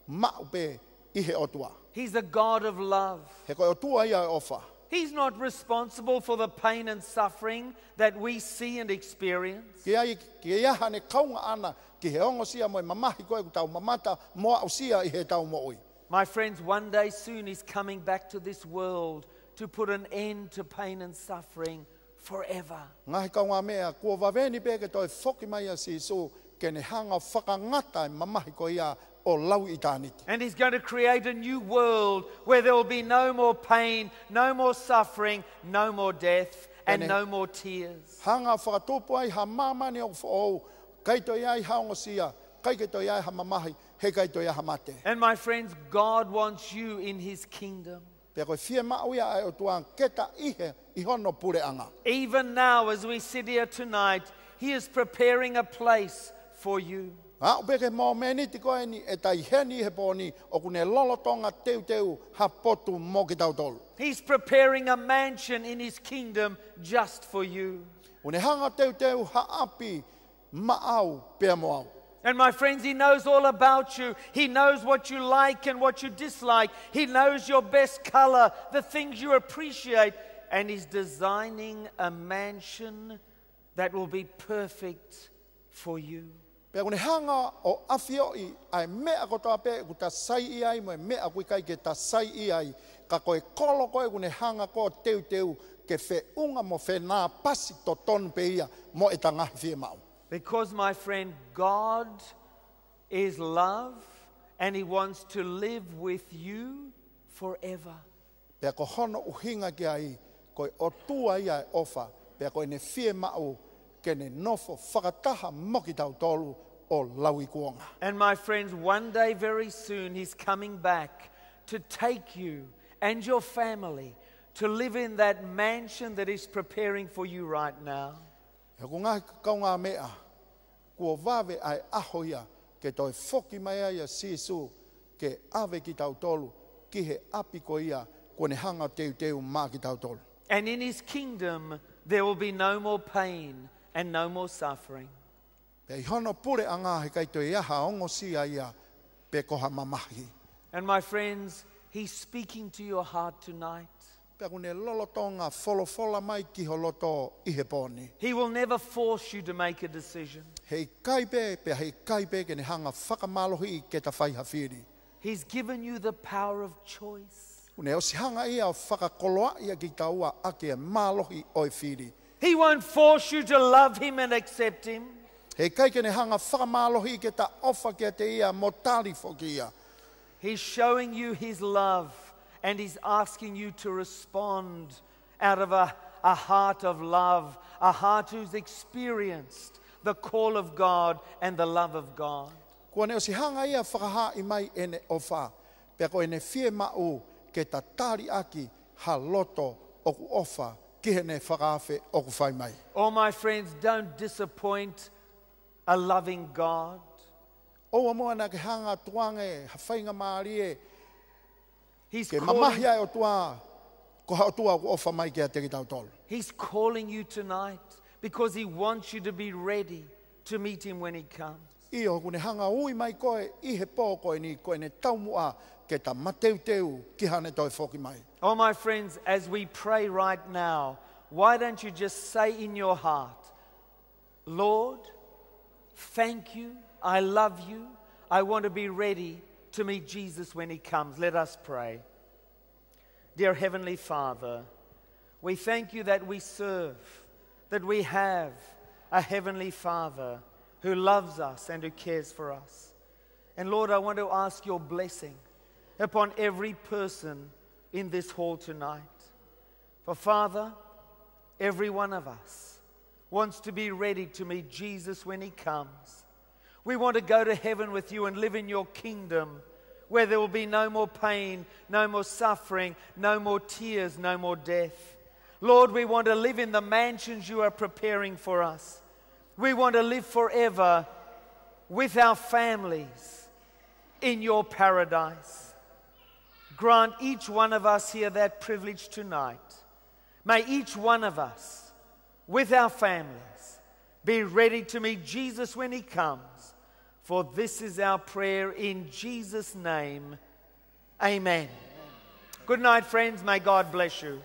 mau pe I he o tua. He's a God of love. He koe o tua ia e ofa. He's not responsible for the pain and suffering that we see and experience. Ki ia hane kaunga ana ki he ongo sia mo e mamahi koe ku tau mamata moa au sia I he tau mo ui. My friends, one day soon He's coming back to this world to put an end to pain and suffering forever. Ngahi kaunga mea kua waweni pe ke toi whoki mai a si so ke ne hanga whakangata e mamahi ko ia o lau I tāniti. And He's going to create a new world where there will be no more pain, no more suffering, no more death, and no more tears. Hanga whakatopu ai ha mamani o whaou, kai toi ai haongo sia, kai ke toi ai ha mamahi, he kai toi ai ha mate. And my friends, God wants you in His kingdom. Pea koe whie mau ia ai o tuang keta ihe I hono pure anga. Even now, as we sit here tonight, He is preparing a place for you. O peke mō meni ti koe ni e tai heni he pōni o kune lolotonga teu ha potu mō ki tau tolu. He's preparing a mansion in His kingdom just for you. Une hanga teu ha api maau pea mo au. And my friends, He knows all about you. He knows what you like and what you dislike. He knows your best color, the things you appreciate. And He's designing a mansion that will be perfect for you. Pe kone hanga o awhio I ai mea ko toa pe ku ta sai I ai mo mea ku kai ke ta sai I ai ka koe kolo koe kone hanga ko teu ke whe unga mo whe nā pasi to tonu pe ia mo e tangahi whie mau. Because, my friend, God is love and He wants to live with you forever. Pea ko hono uhinga ki ai koe o tua ia e ofa pea koe ne whie mau ke ne nofo whakataha moki tau tolu o laui kuonga. And my friends, one day very soon He's coming back to take you and your family to live in that mansion that He's preparing for you right now. E ko ngā kaunga mea, kua wawe ai aho ia ke toi whoki mai ai a Sisu ke awe ki tau tolu ki he api ko ia kone hanga teu mā ki tau tolu. And in His kingdom, there will be no more pain and no more suffering. Pei hono pure anga he kai toi aha ongo si ia pe koha mamahi. And my friends, He's speaking to your heart tonight. Pea kune lolotonga folofola mai ki holoto I he poni. He will never force you to make a decision. Hei kaipe pe hei kaipe ke ne hanga whakamalohi ke ta whai hawhiri. He's given you the power of choice. Kune o si hanga ia o whakakoloa ia ki taua ake e malohi oi whiri. He won't force you to love Him and accept Him. Hei kai ke ne hanga whakamalohi ke ta ofa ke te ia motali foki ia. He's showing you His love and He's asking you to respond out of a heart of love, a heart who's experienced the call of God and the love of God. Kua ne o si hanga ia whakaha I mai ene ofa, pea ko ene whie mau ke ta tari aki ha loto oku ofa ki he ne whakawhe oku whai mai. Oh, my friends, don't disappoint a loving God. Oua moa na ke hanga tuange ha whainga maari e He's ke calling, mamahia e o tua ko ha o tua oku ofa mai ke a teki tau tolu. He's calling you tonight because He wants you to be ready to meet Him when He comes. I o kune hanga ui mai koe I he pō koe ni koe ne taumua ke ta mateu ki hane toi whoki mai. Oh, my friends, as we pray right now, why don't you just say in your heart, Lord, thank you, I love you, I want to be ready to meet Jesus when He comes. Let us pray. Dear Heavenly Father, we thank you that we serve, that we have a Heavenly Father who loves us and who cares for us. And Lord, I want to ask your blessing upon every person in this hall tonight. For Father, every one of us wants to be ready to meet Jesus when He comes. We want to go to heaven with you and live in your kingdom where there will be no more pain, no more suffering, no more tears, no more death. Lord, we want to live in the mansions you are preparing for us. We want to live forever with our families in your paradise. Grant each one of us here that privilege tonight. May each one of us, with our families, be ready to meet Jesus when He comes. For this is our prayer in Jesus' name. Amen. Good night, friends. May God bless you.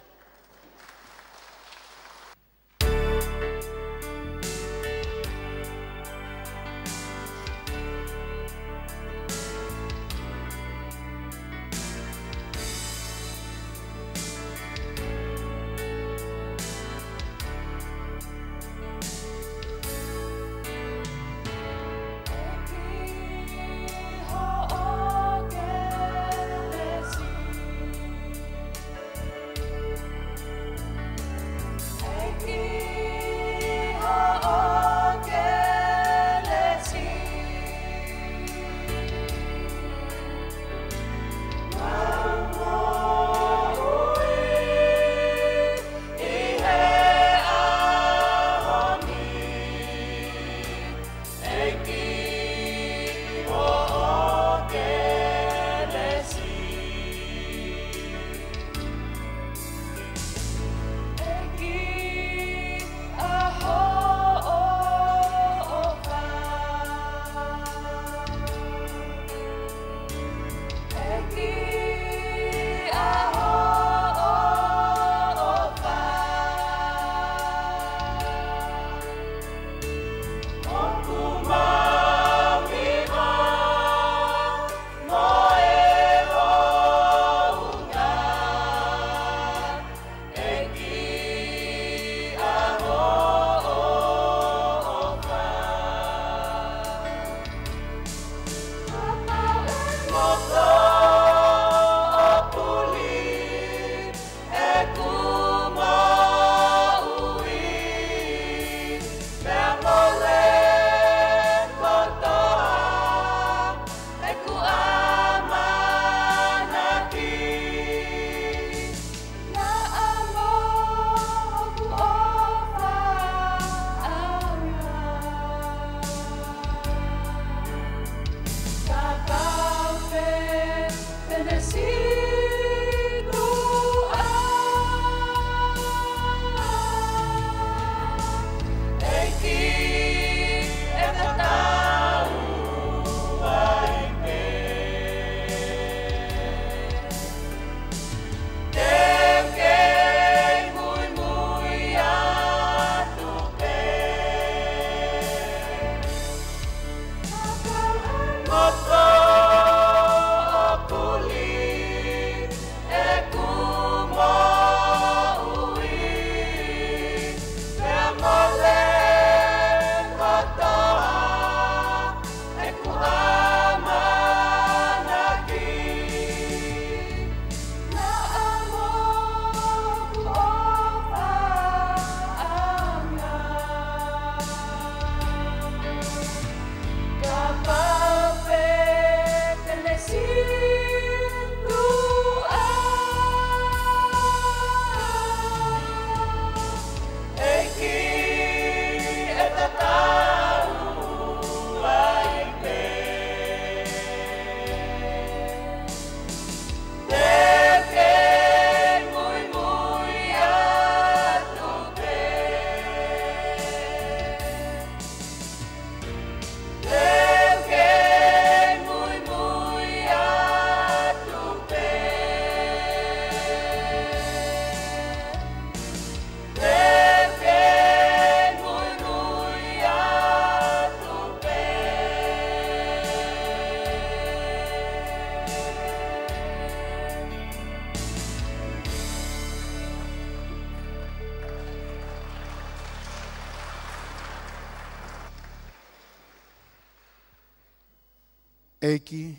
Eki,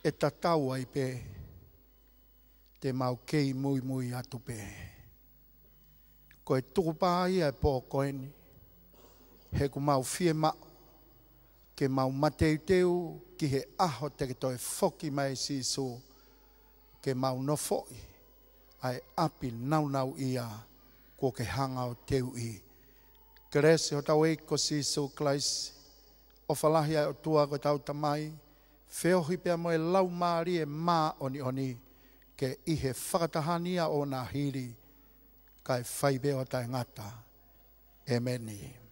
e tatau ai pe, te mau kei mui mui atu pe. Ko e tukupa ia e pō koeni, he ku mau fie mao, ke mau mateu teu, ki he aho te ke toi foki mai siso, ke mau no foi, ai api nau nau ia, ko ke hanga o teu i. Kerese o tau e ko siso klaisi, o whalahi ai o tua ko tau tamai, whiohi pia moe lau maari e mā oni oni, ke ihe whakatahania o nā hiri, kai whaibe o tai ngata. Emeni.